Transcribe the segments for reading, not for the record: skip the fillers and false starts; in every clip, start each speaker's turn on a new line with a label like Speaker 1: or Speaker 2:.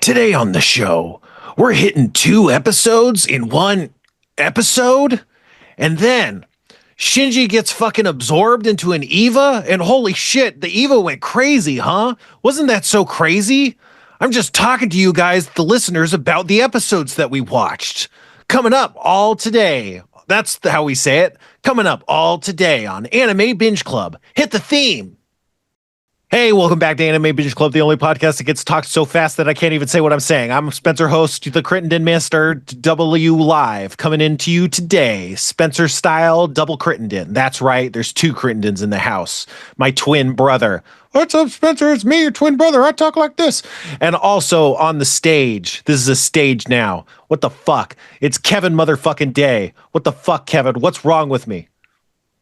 Speaker 1: Today on the show, we're hitting 2 episodes in 1 episode, and then Shinji gets fucking absorbed into an Eva, and holy shit, the Eva went crazy, huh? Wasn't that so crazy? I'm just talking to you guys, the listeners, about the episodes that we watched. Coming up all today. That's how we say it. Coming up all today on Anime Binge Club. Hit the theme. Hey, welcome back to Anime Binge Club, the only podcast that gets talked so fast that I can't even say what I'm saying. I'm Spencer, host, the Crittenden Master, W Live, coming into you today. Spencer style, double Crittenden. That's right, there's 2 Crittendens in the house. My twin brother. What's up, Spencer? It's me, your twin brother. I talk like this. And also on the stage, this is a stage now. What the fuck? It's Kevin motherfucking Day. What the fuck, Kevin? What's wrong with me?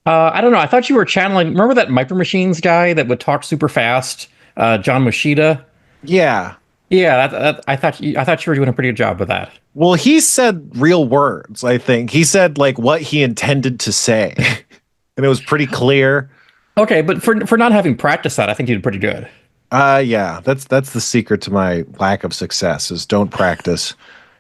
Speaker 2: I don't know. I thought you were channeling. Remember that Micro Machines guy that would talk super fast, John Moshida?
Speaker 1: Yeah.
Speaker 2: Yeah. I thought you were doing a pretty good job with that.
Speaker 1: Well, he said real words. I think he said like what he intended to say, and it was pretty clear.
Speaker 2: Okay, but for not having practiced that, I think you did pretty good.
Speaker 1: Yeah. That's the secret to my lack of success is don't practice,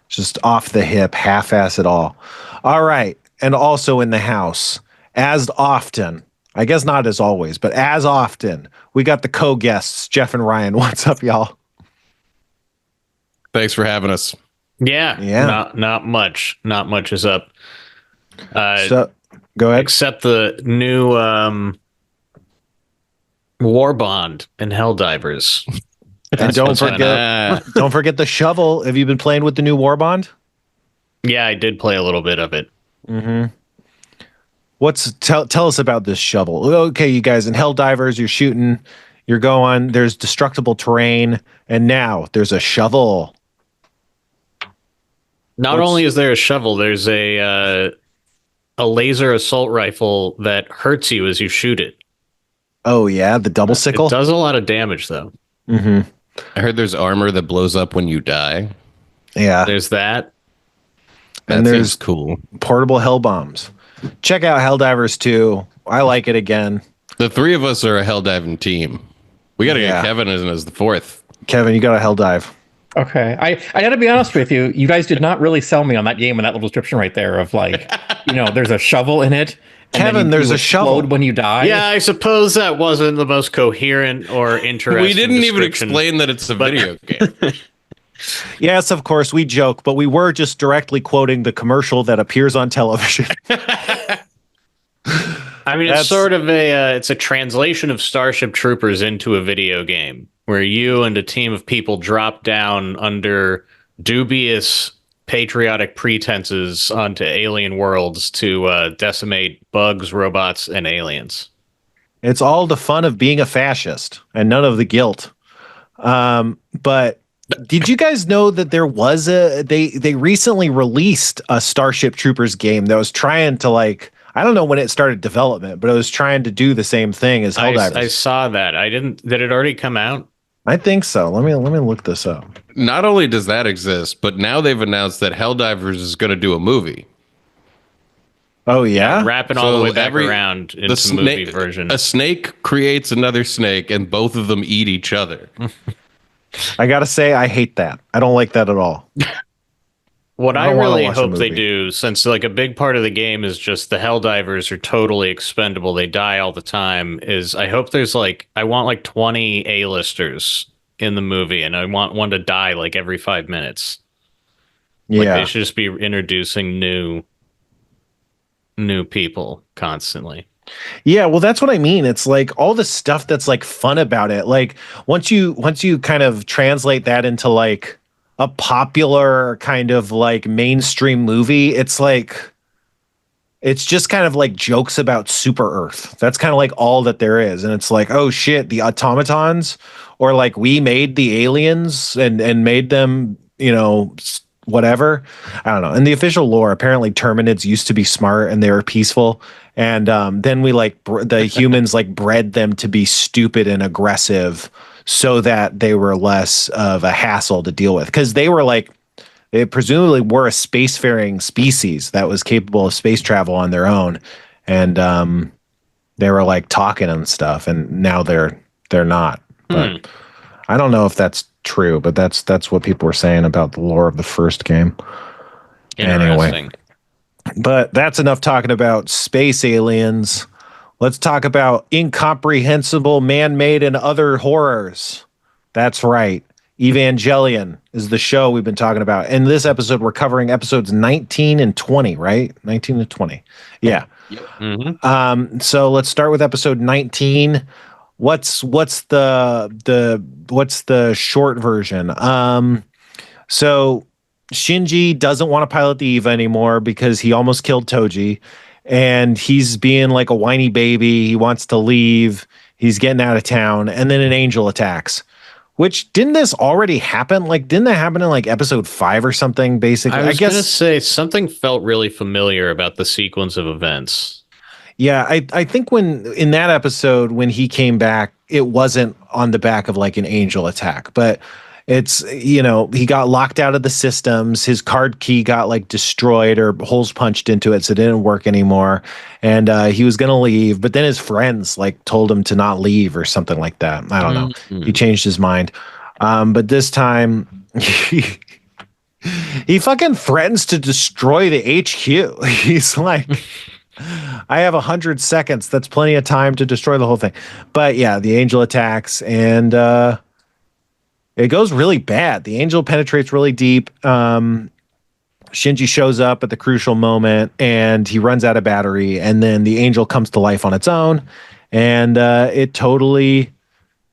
Speaker 1: just off the hip, half-ass it all. All right, and also in the house. As often, I guess not as always, but as often, we got the co-guests, Jeff and Ryan. What's up, y'all?
Speaker 3: Thanks for having us.
Speaker 4: Yeah. Not much. Not much is up.
Speaker 1: So, go ahead.
Speaker 4: Except the new War Bond and Helldivers.
Speaker 1: And don't forget the shovel. Have you been playing with the new War Bond?
Speaker 4: Yeah, I did play a little bit of it.
Speaker 1: Mm-hmm. Tell us about this shovel. Okay, you guys, in Helldivers, you're shooting, you're going, there's destructible terrain, and now there's a shovel.
Speaker 4: Not only is there a shovel, there's a laser assault rifle that hurts you as you shoot it.
Speaker 1: Oh yeah, the double sickle?
Speaker 4: It does a lot of damage though.
Speaker 1: Mm-hmm.
Speaker 3: I heard there's armor that blows up when you die.
Speaker 1: Yeah.
Speaker 4: There's that.
Speaker 1: And there's
Speaker 3: cool
Speaker 1: portable hell bombs. Check out Helldivers 2. I like it again.
Speaker 3: The 3 of us are a helldiving team. We got to get Kevin as the 4th.
Speaker 1: Kevin, you got to helldive.
Speaker 2: Okay. I got to be honest with you. You guys did not really sell me on that game and that little description right there of like, there's a shovel in it.
Speaker 1: Kevin, there's a shovel
Speaker 2: when you die.
Speaker 4: Yeah, I suppose that wasn't the most coherent or interesting.
Speaker 3: We didn't even explain that it's a video game.
Speaker 1: Yes, of course, we joke, but we were just directly quoting the commercial that appears on television.
Speaker 4: I mean, it's sort of it's a translation of Starship Troopers into a video game where you and a team of people drop down under dubious patriotic pretenses onto alien worlds to decimate bugs, robots, and aliens.
Speaker 1: It's all the fun of being a fascist and none of the guilt. But did you guys know that there was they recently released a Starship Troopers game that was trying to I don't know when it started development, but it was trying to do the same thing as Helldivers.
Speaker 4: I saw that. Did it already come out?
Speaker 1: I think so. Let me look this up.
Speaker 3: Not only does that exist, but now they've announced that Helldivers is going to do a movie.
Speaker 1: Oh yeah,
Speaker 4: wrapping all the way back around into the movie version.
Speaker 3: A snake creates another snake, and both of them eat each other.
Speaker 1: I gotta say, I hate that. I don't like that at all.
Speaker 4: What I really hope they do, since a big part of the game is just the Helldivers are totally expendable, they die all the time, is I hope there's I want 20 A-listers in the movie, and I want one to die every 5 minutes.
Speaker 1: Yeah.
Speaker 4: They should just be introducing new people constantly.
Speaker 1: Yeah, well, that's what I mean. It's all the stuff that's fun about it. Once you kind of translate that into a popular kind of mainstream movie, it's just kind of jokes about Super Earth. That's kind of all that there is. And it's oh shit, the automatons, or we made the aliens and made them, whatever. I don't know. In the official lore, apparently Terminids used to be smart and they were peaceful. And then we the humans bred them to be stupid and aggressive so that they were less of a hassle to deal with. Because they were they presumably were a spacefaring species that was capable of space travel on their own. And they were talking and stuff. And now they're not. But I don't know if that's true, but that's what people were saying about the lore of the first game.
Speaker 4: Interesting.
Speaker 1: Anyway, but that's enough talking about space aliens. Let's talk about incomprehensible man-made and other horrors. That's right. Evangelion is the show we've been talking about. In this episode, we're covering episodes 19 and 20, right? 19 and 20. Yeah.
Speaker 4: Mm-hmm.
Speaker 1: So let's start with episode 19. What's the short version? So Shinji doesn't want to pilot the Eva anymore because he almost killed Toji, and he's being like a whiny baby. He wants to leave. He's getting out of town, and then an angel attacks. Which, didn't this already happen? Like, didn't that happen in like episode 5 or something? Basically,
Speaker 4: I was gonna say something felt really familiar about the sequence of events.
Speaker 1: Yeah, I think when in that episode when he came back, it wasn't on the back of like an angel attack, but it's, you know, he got locked out of the systems. His card key got like destroyed or holes punched into it, so it didn't work anymore. And he was gonna leave, but then his friends like told him to not leave or something like that. I don't know. He changed his mind. But this time he fucking threatens to destroy the HQ. He's like, I have 100 seconds. That's plenty of time to destroy the whole thing. But yeah, the angel attacks and it goes really bad. The angel penetrates really deep. Shinji shows up at the crucial moment and he runs out of battery. And then the angel comes to life on its own and it totally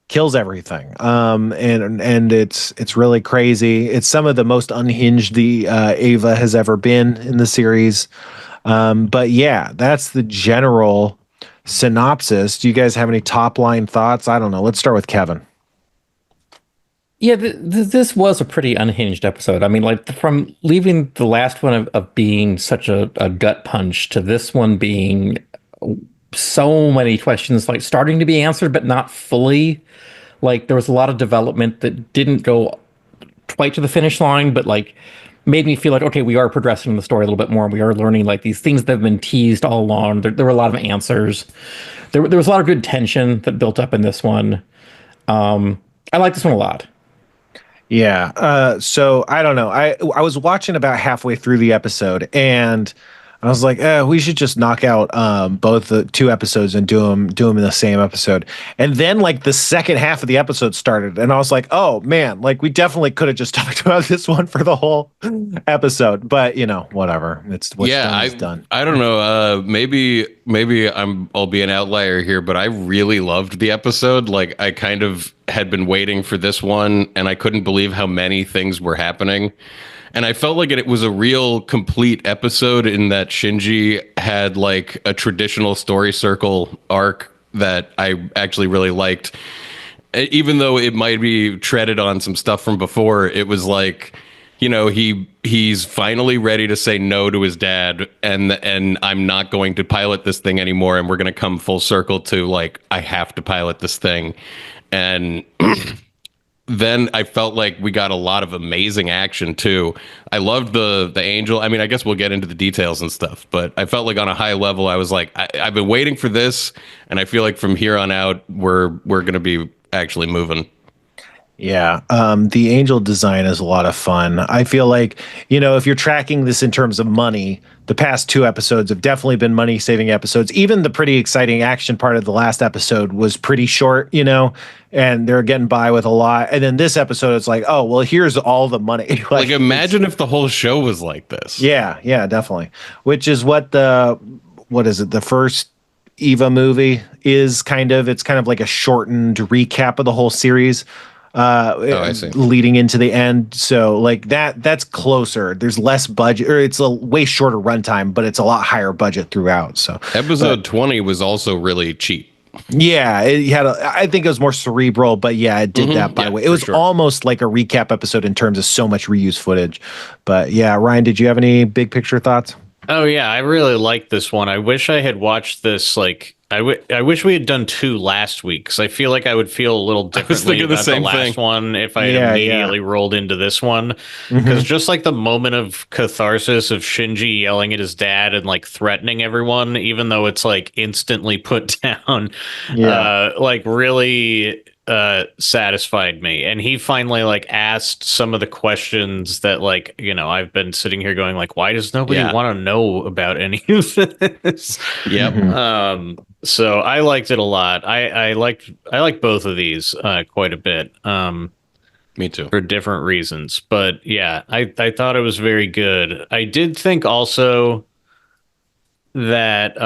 Speaker 1: kills everything. And it's really crazy. It's some of the most unhinged the Eva has ever been in the series. But yeah, that's the general synopsis. Do you guys have any top line thoughts? I don't know. Let's start with Kevin.
Speaker 2: Yeah, this was a pretty unhinged episode. I mean, like from leaving the last one of being such a gut punch to this one being so many questions like starting to be answered, but not fully. Like there was a lot of development that didn't go quite to the finish line, but like made me feel like, okay, we are progressing in the story a little bit more. We are learning like these things that have been teased all along. There were a lot of answers. There was a lot of good tension that built up in this one. I like this one a lot.
Speaker 1: Yeah. So I don't know. I was watching about halfway through the episode and I was like, we should just knock out both the 2 episodes and do them in the same episode. And then like the second half of the episode started and I was like, oh man, like we definitely could have just talked about this one for the whole episode. But you know, whatever. It's what's done is done.
Speaker 3: I don't know. Maybe I'll be an outlier here, but I really loved the episode. Like I kind of had been waiting for this one and I couldn't believe how many things were happening. And I felt like it was a real complete episode in that Shinji had like a traditional story circle arc that I actually really liked. Even though it might be treaded on some stuff from before, it was like, you know, he's finally ready to say no to his dad and I'm not going to pilot this thing anymore. And we're going to come full circle to like, I have to pilot this thing. And then I felt like we got a lot of amazing action too. I loved the angel. I mean, I guess we'll get into the details and stuff, but I felt like on a high level, I was like, I've been waiting for this, and I feel like from here on out, we're going to be actually moving.
Speaker 1: Yeah, the angel design is a lot of fun. I feel like, you know, if you're tracking this in terms of money, the past 2 episodes have definitely been money-saving episodes. Even the pretty exciting action part of the last episode was pretty short, you know, and they're getting by with a lot. And then this episode, it's like, oh, well, here's all the money.
Speaker 3: like imagine if the whole show was like this.
Speaker 1: Yeah, definitely. Which is what is it? The first Eva movie is kind of. It's kind of like a shortened recap of the whole series.
Speaker 3: I see.
Speaker 1: Leading into the end. So like that's closer. There's less budget, or it's a way shorter runtime, but it's a lot higher budget throughout. So
Speaker 3: episode 20 was also really cheap.
Speaker 1: Yeah, it had I think it was more cerebral, but yeah, it did that by the way. It was almost like a recap episode in terms of so much reused footage. But yeah, Ryan, did you have any big picture thoughts?
Speaker 4: Oh yeah, I really liked this one. I wish I had watched this like I wish we had done 2 last week because I feel like I would feel a little differently about the last one if I had immediately rolled into this one. Because just like the moment of catharsis of Shinji yelling at his dad and like threatening everyone, even though it's like instantly put down, like really satisfied me, and he finally like asked some of the questions that, like, I've been sitting here going like, why does nobody
Speaker 3: Yeah.
Speaker 4: want to know about any of this?
Speaker 3: Yep.
Speaker 4: So I liked it a lot. I liked both of these quite a bit.
Speaker 3: Me too.
Speaker 4: For different reasons, but yeah, I thought it was very good. I did think also that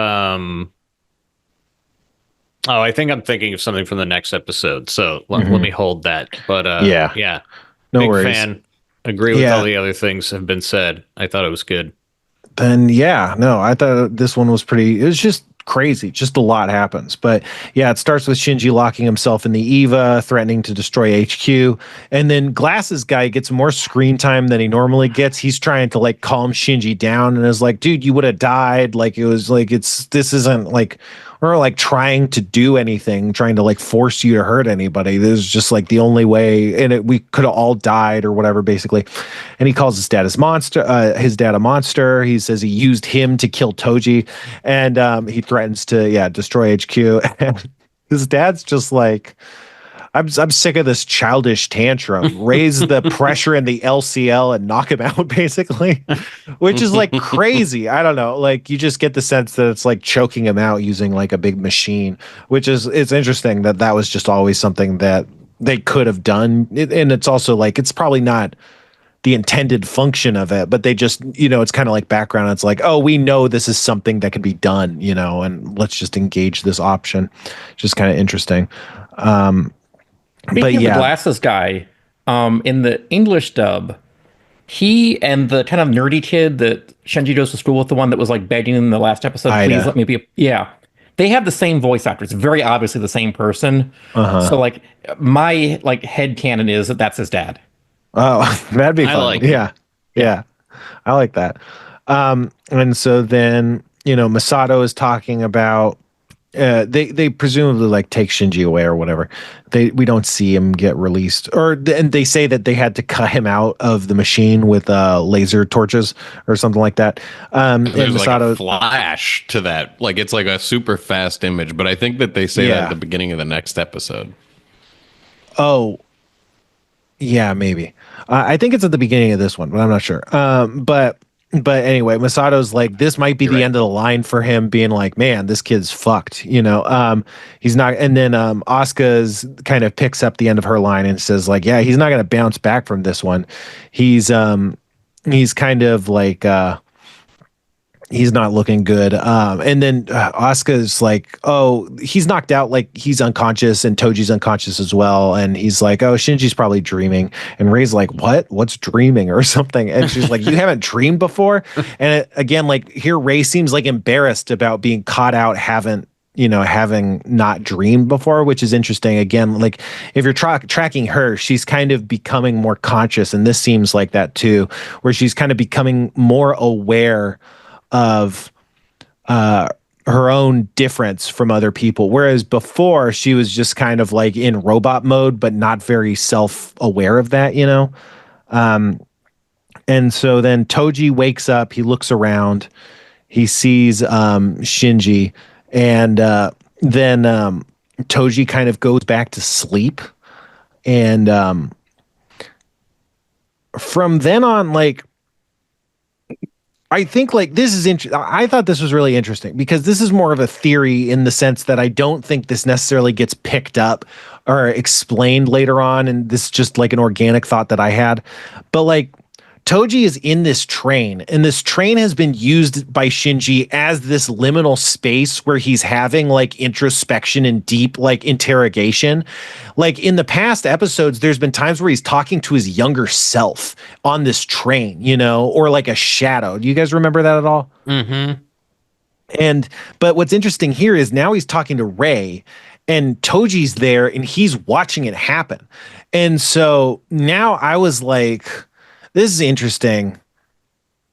Speaker 4: oh, I think I'm thinking of something from the next episode, so let me hold that. But yeah,
Speaker 1: No
Speaker 4: big
Speaker 1: worries.
Speaker 4: fan. Agree with all the other things have been said. I thought it was good.
Speaker 1: Then no, I thought this one was pretty. It was just crazy. Just a lot happens. But yeah, it starts with Shinji locking himself in the Eva, threatening to destroy HQ, and then Glasses guy gets more screen time than he normally gets. He's trying to like calm Shinji down and is like, "Dude, you would have died." Like it was like this isn't like we're like trying to do anything, trying to like force you to hurt anybody. This is just like the only way, and we could have all died or whatever, basically. And he calls his dad a monster. He says he used him to kill Toji, and he threatens to destroy HQ. And his dad's just like, I'm sick of this childish tantrum. Raise the pressure in the LCL and knock him out, basically, which is like crazy. I don't know. Like you just get the sense that it's like choking him out using like a big machine, which is it's interesting that was just always something that they could have done. And it's also like it's probably not the intended function of it, but they just, it's kind of like background. It's like, oh, we know this is something that can be done, and let's just engage this option. Just kind of interesting.
Speaker 2: Speaking of the Glasses guy, in the English dub, he and the kind of nerdy kid that Shinji goes to school with, the one that was like begging in the last episode, please let me be. They have the same voice actor. It's very obviously the same person. So like my like head canon is that that's his dad.
Speaker 1: Oh, that'd be fun. Yeah. I like that. And so then, Misato is talking about they presumably like take Shinji away or whatever. We don't see him get released, and they say that they had to cut him out of the machine with laser torches or something like that.
Speaker 3: And Misato, like a flash to that, like it's like a super fast image. But I think that they say that at the beginning of the next episode.
Speaker 1: Oh, yeah, maybe. I think it's at the beginning of this one, but I'm not sure. But anyway, Misato's like, this might be the end of the line for him, being like, man, this kid's fucked, he's not. And then Asuka's kind of picks up the end of her line and says like, yeah, he's not going to bounce back from this one. He's kind of like, he's not looking good. And then Asuka's like, oh, he's knocked out, like he's unconscious, and Toji's unconscious as well. And he's like, oh, Shinji's probably dreaming. And Rei's like, what's dreaming or something? And she's like, you haven't dreamed before? And again, like here, Rei seems like embarrassed about being caught out, having not dreamed before, which is interesting. Again, like if you're tracking her, she's kind of becoming more conscious. And this seems like that too, where she's kind of becoming more aware of her own difference from other people, whereas before she was just kind of like in robot mode, but not very self-aware of that, and so then Toji wakes up, he looks around, he sees Shinji, and then Toji kind of goes back to sleep, and from then on, like, I think like this is interesting. I thought this was really interesting because this is more of a theory in the sense that I don't think this necessarily gets picked up or explained later on. And this is just like an organic thought that I had. But like Toji is in this train, and this train has been used by Shinji as this liminal space where he's having like introspection and deep like interrogation. Like in the past episodes, there's been times where he's talking to his younger self on this train, or like a shadow. Do you guys remember that at all?
Speaker 4: Mm-hmm.
Speaker 1: But what's interesting here is now he's talking to Rei, and Toji's there, and he's watching it happen. And so now I was like, this is interesting.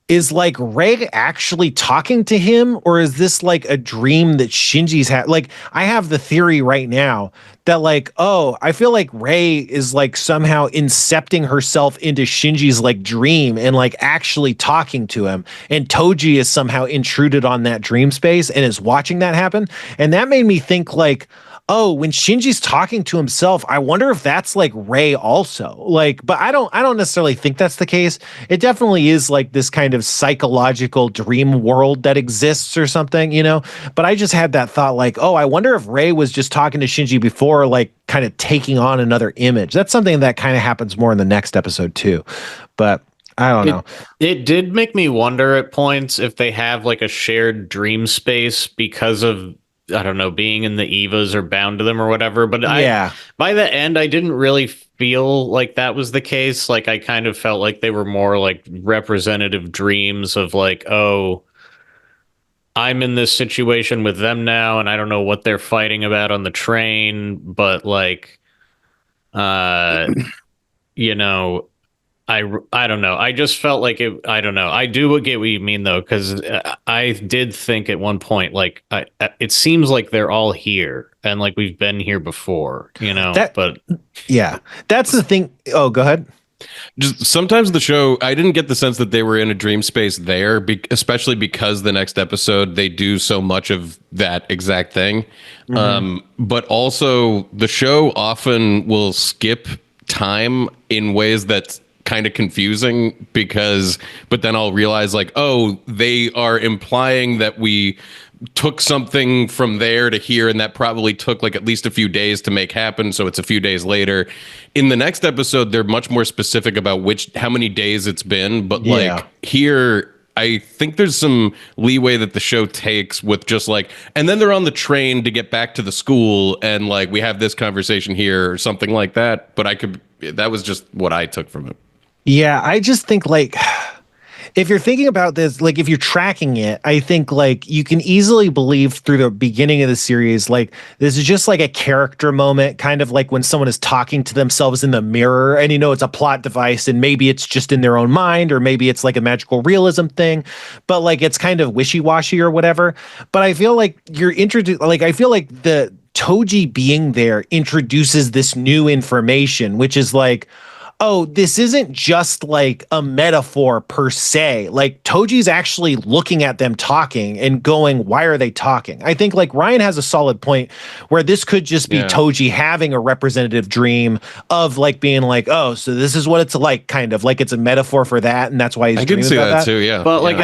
Speaker 1: Is like Rei actually talking to him, or is this like a dream that Shinji's had? Like, I have the theory right now that like, oh, I feel like Rei is like somehow incepting herself into Shinji's like dream and like actually talking to him. And Toji is somehow intruded on that dream space and is watching that happen. And that made me think like, oh, when Shinji's talking to himself, I wonder if that's like Rei also. Like, but I don't necessarily think that's the case. It definitely is like this kind of psychological dream world that exists or something, you know? But I just had that thought like, oh, I wonder if Rei was just talking to Shinji before, like kind of taking on another image. That's something that kind of happens more in the next episode too. But I don't know.
Speaker 4: It did make me wonder at points if they have like a shared dream space because of, I don't know, being in the Evas or bound to them or whatever. But by the end, I didn't really feel like that was the case. Like I kind of felt like they were more like representative dreams of like, oh, I'm in this situation with them now, and I don't know what they're fighting about on the train, but like, you know, I don't know. I just felt like it. I don't know. I do get what you mean though, because I did think at one point, like, it seems like they're all here and like we've been here before, you know. But
Speaker 1: yeah, that's the thing. Oh, go ahead.
Speaker 3: Just sometimes the show, I didn't get the sense that they were in a dream space there, especially because the next episode they do so much of that exact thing. But also the show often will skip time in ways that kind of confusing but then I'll realize like, oh, they are implying that we took something from there to here, and that probably took like at least a few days to make happen, so it's a few days later. In the next episode they're much more specific about how many days it's been, but like here I think there's some leeway that the show takes with just like, and then they're on the train to get back to the school and like we have this conversation here or something like that. But that was just what I took from it.
Speaker 1: Yeah, I just think like if you're thinking about this, like if you're tracking it, I think like you can easily believe through the beginning of the series, like this is just like a character moment, kind of like when someone is talking to themselves in the mirror and you know it's a plot device and maybe it's just in their own mind or maybe it's like a magical realism thing, but like it's kind of wishy-washy or whatever. But I feel like you're introduced, like I feel like the Toji being there introduces this new information, which is like, oh, this isn't just like a metaphor per se. Like Toji's actually looking at them talking and going, why are they talking? I think like Ryan has a solid point where this could just be Toji having a representative dream of like being like, oh, so this is what it's like, kind of like it's a metaphor for that. And that's why he's dreaming about that
Speaker 3: too. Yeah.
Speaker 4: But like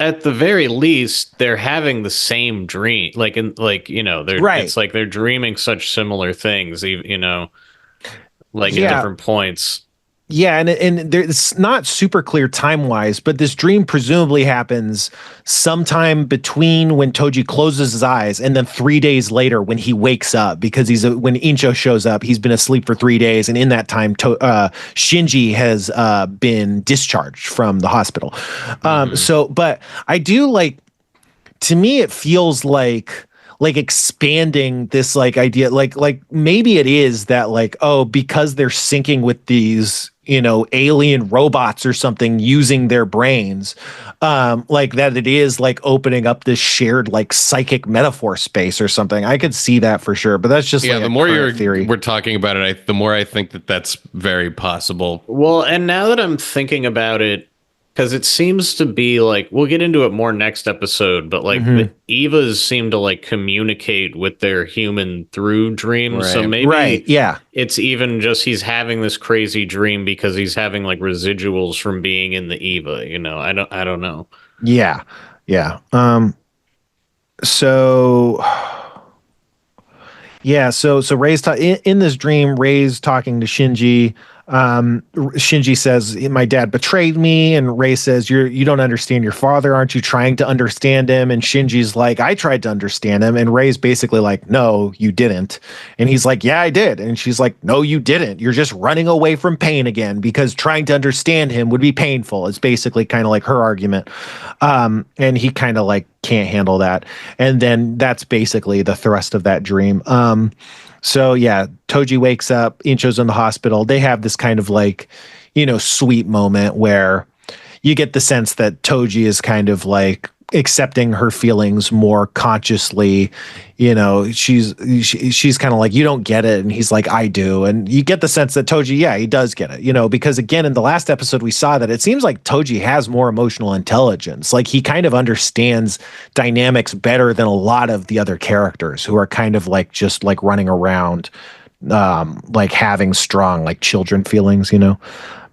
Speaker 4: at the very least, they're having the same dream. Like, you know, it's like they're dreaming such similar things, you know, like at different points.
Speaker 1: Yeah, and it's not super clear time-wise, but this dream presumably happens sometime between when Toji closes his eyes and then 3 days later when he wakes up, because when Incho shows up, he's been asleep for 3 days, and in that time, Shinji has been discharged from the hospital. So, but I do like, to me, it feels like expanding this like idea, like maybe it is that like, oh, because they're syncing with these, you know, alien robots or something using their brains, like that it is like opening up this shared like psychic metaphor space or something. I could see that for sure, but that's just like
Speaker 3: the more we're talking about it, the more I think that that's very possible.
Speaker 4: Well, and now that I'm thinking about it, because it seems to be like, we'll get into it more next episode, but like the Evas seem to like communicate with their human through dreams.
Speaker 3: Right.
Speaker 4: So maybe
Speaker 1: yeah,
Speaker 4: it's even just he's having this crazy dream because he's having like residuals from being in the Eva, you know. I don't know.
Speaker 1: Yeah. So Rei's in this dream, Rei's talking to Shinji. Shinji says, my dad betrayed me, and Rei says, you don't understand your father. Aren't you trying to understand him? And Shinji's like, I tried to understand him. And Rei's basically like, no, you didn't. And he's like, yeah, I did. And she's like, no, you didn't. You're just running away from pain again, because trying to understand him would be painful. It's basically kind of like her argument. And he kind of like can't handle that. And then that's basically the thrust of that dream. So yeah, Toji wakes up, Incho's in the hospital. They have this kind of like, you know, sweet moment where you get the sense that Toji is kind of like accepting her feelings more consciously. You know, she's kind of like, you don't get it, and he's like, I do. And you get the sense that Toji, yeah, he does get it, you know, because again, in the last episode we saw that it seems like Toji has more emotional intelligence. Like he kind of understands dynamics better than a lot of the other characters who are kind of like just like running around like having strong like children feelings, you know.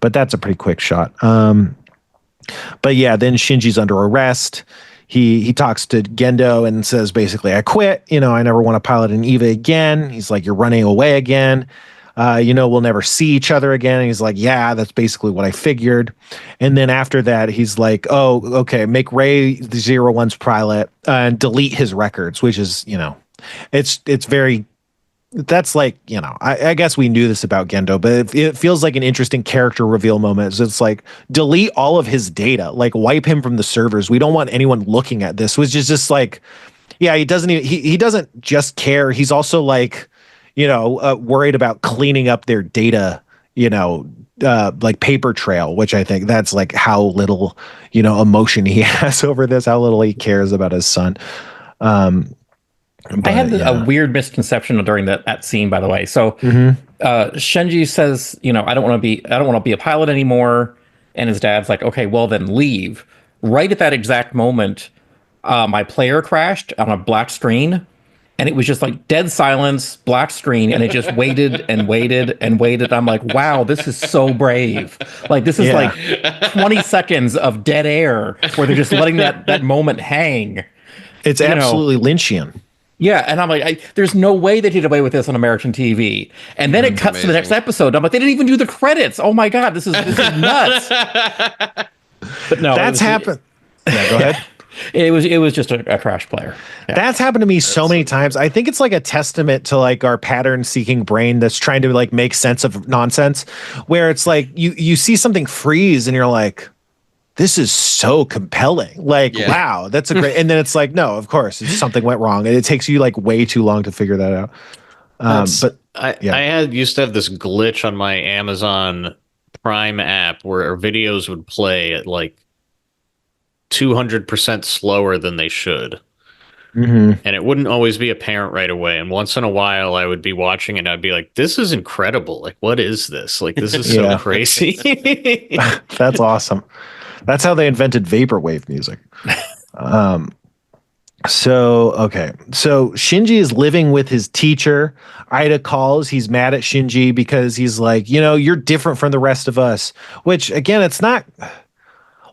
Speaker 1: But that's a pretty quick shot. But yeah, then Shinji's under arrest. He talks to Gendo and says basically, I quit. You know, I never want to pilot an EVA again. He's like, you're running away again. You know, we'll never see each other again. And he's like, yeah, that's basically what I figured. And then after that, he's like, oh, okay, make Ray the 01's pilot and delete his records, which is, you know, it's very, that's like, you know, I guess we knew this about Gendo, but it feels like an interesting character reveal moment. So it's like, delete all of his data, like wipe him from the servers. We don't want anyone looking at this, which is just like, yeah, he doesn't even, he doesn't just care. He's also like, you know, worried about cleaning up their data, you know, like paper trail, which I think that's like how little, you know, emotion he has over this, how little he cares about his son.
Speaker 2: I had a weird misconception during that scene, by the way. So Shinji says, you know, I don't want to be a pilot anymore. And his dad's like, okay, well then leave. Right at that exact moment, my player crashed on a black screen, and it was just like dead silence, black screen, and it just waited and waited and waited. I'm like, wow, this is so brave. Like this is like 20 seconds of dead air where they're just letting that moment hang.
Speaker 1: It's absolutely Lynchian.
Speaker 2: Yeah, and I'm like, there's no way they did away with this on American TV. And then it cuts to the next episode. I'm like, they didn't even do the credits. Oh my God, this is nuts. But no,
Speaker 1: that's happened. Yeah, go ahead.
Speaker 2: It was just a crash player. Yeah.
Speaker 1: That's happened to me so many times. I think it's like a testament to like our pattern seeking brain that's trying to like make sense of nonsense, where it's like you see something freeze and you're like, this is so compelling. Like, wow, that's a great. And then it's like, no, of course, something went wrong, and it takes you like way too long to figure that out. But
Speaker 4: I used to have this glitch on my Amazon Prime app where videos would play at like 200% slower than they should. And it wouldn't always be apparent right away. And once in a while, I would be watching and I'd be like, this is incredible. Like, what is this? Like, this is so crazy.
Speaker 1: That's awesome. That's how they invented vaporwave music. So Shinji is living with his teacher. Ida calls. He's mad at Shinji because he's like, you know, you're different from the rest of us, which again, it's not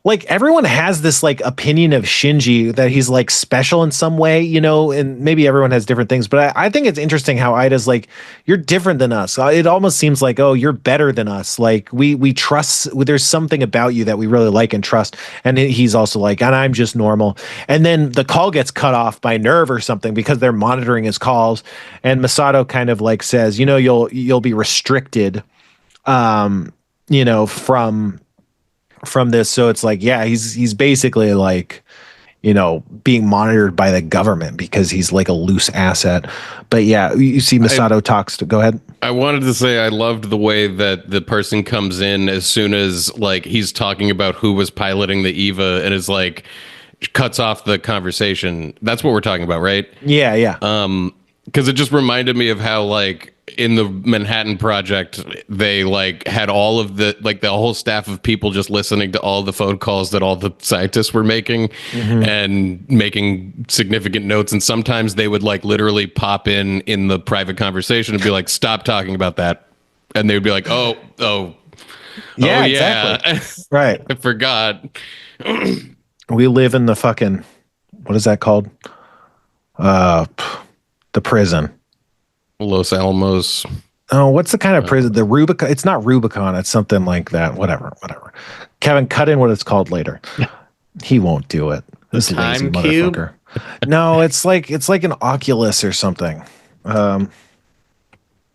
Speaker 1: like everyone has this like opinion of Shinji that he's like special in some way, you know, and maybe everyone has different things, but I think it's interesting how Ida's like, you're different than us. It almost seems like, oh, you're better than us. Like we trust, there's something about you that we really like and trust. And he's also like, and I'm just normal. And then the call gets cut off by Nerve or something because they're monitoring his calls. And Misato kind of like says, you know, you'll be restricted, you know, from this. So it's like, yeah, he's basically like, you know, being monitored by the government because he's like a loose asset. But yeah, you see Misato talks to, go ahead.
Speaker 3: I wanted to say I loved the way that the person comes in as soon as like he's talking about who was piloting the EVA and is like cuts off the conversation. That's what we're talking about, right?
Speaker 1: Yeah.
Speaker 3: Because it just reminded me of how like in the Manhattan Project, they like had all of the like the whole staff of people just listening to all the phone calls that all the scientists were making and making significant notes. And sometimes they would like literally pop in the private conversation and be like, stop talking about that. And they would be like, oh, yeah,
Speaker 1: exactly. Right.
Speaker 3: I forgot.
Speaker 1: We live in the fucking, what is that called? The prison.
Speaker 3: Los Alamos.
Speaker 1: Oh, what's the kind of prison? The Rubicon? It's not Rubicon. It's something like that. Whatever. Kevin, cut in what it's called later. He won't do it. This lazy motherfucker. No, it's like an Oculus or something.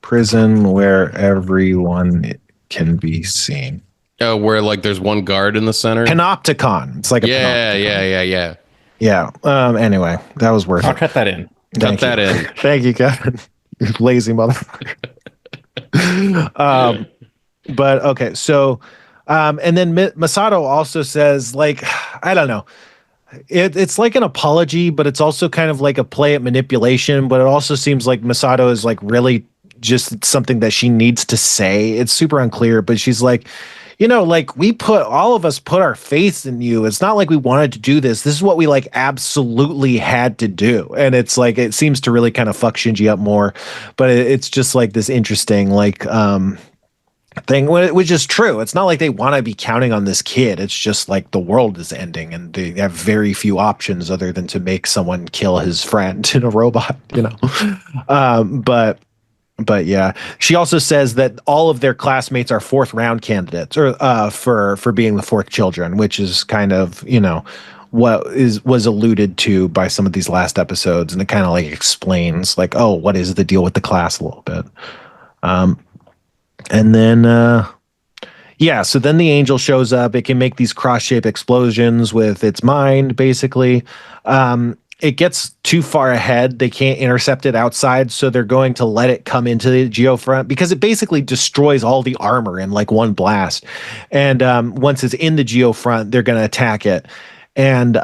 Speaker 1: Prison where everyone can be seen.
Speaker 3: Oh, where like there's one guard in the center.
Speaker 1: Panopticon. It's like a
Speaker 3: panopticon.
Speaker 1: Yeah. Anyway, that was worth it.
Speaker 2: I'll cut that in.
Speaker 3: Cut that in.
Speaker 1: Thank you, Kevin. You lazy motherfucker. But okay, so and then Misato also says, like, I don't know. it's like an apology, but it's also kind of like a play at manipulation. But it also seems like Misato is like really just something that she needs to say. It's super unclear, but she's like, like all of us put our faith in you. It's not like we wanted to do this. This is what we like absolutely had to do. And it's like, it seems to really kind of fuck Shinji up more, but it's just like this interesting, like, thing, which is true. It's not like they want to be counting on this kid. It's just like the world is ending and they have very few options other than to make someone kill his friend in a robot, but yeah, she also says that all of their classmates are fourth round candidates or for being the fourth children, which is kind of, what was alluded to by some of these last episodes. And it kind of like explains like, oh, what is the deal with the class a little bit. And then, so then the angel shows up. It can make these cross-shaped explosions with its mind, basically. It gets too far ahead. They can't intercept it outside, so they're going to let it come into the geofront because it basically destroys all the armor in like one blast. And once it's in the geofront, they're going to attack it. And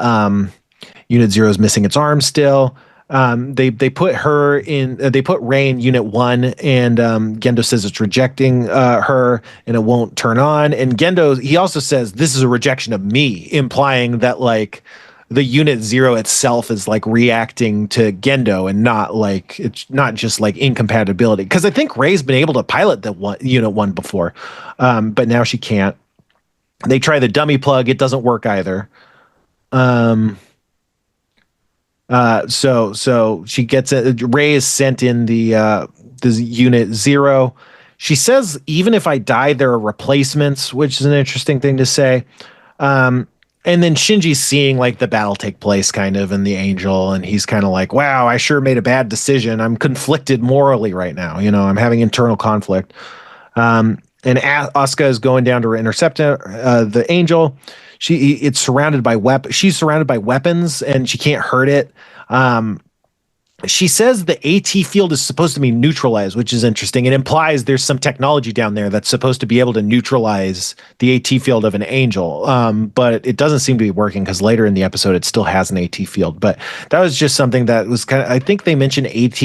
Speaker 1: Unit Zero is missing its arm still. They put her in. They put Rey in Unit 1, and Gendo says it's rejecting her, and it won't turn on. And Gendo, he also says this is a rejection of me, implying that like the Unit Zero itself is like reacting to Gendo, and not like it's not just like incompatibility. Because I think Rey's been able to pilot the Unit 1 before, but now she can't. They try the dummy plug; it doesn't work either. So she gets Rey is sent in the Unit Zero. She says, even if I die, there are replacements, which is an interesting thing to say. And then Shinji's seeing like the battle take place kind of in the angel. And he's kind of like, wow, I sure made a bad decision. I'm conflicted morally right now. I'm having internal conflict. And Asuka is going down to intercept the angel. She's surrounded by weapons and she can't hurt it. She says the AT field is supposed to be neutralized, which is interesting. It implies there's some technology down there that's supposed to be able to neutralize the AT field of an angel. But it doesn't seem to be working because later in the episode, it still has an AT field. But that was just something that was kind of, I think they mentioned AT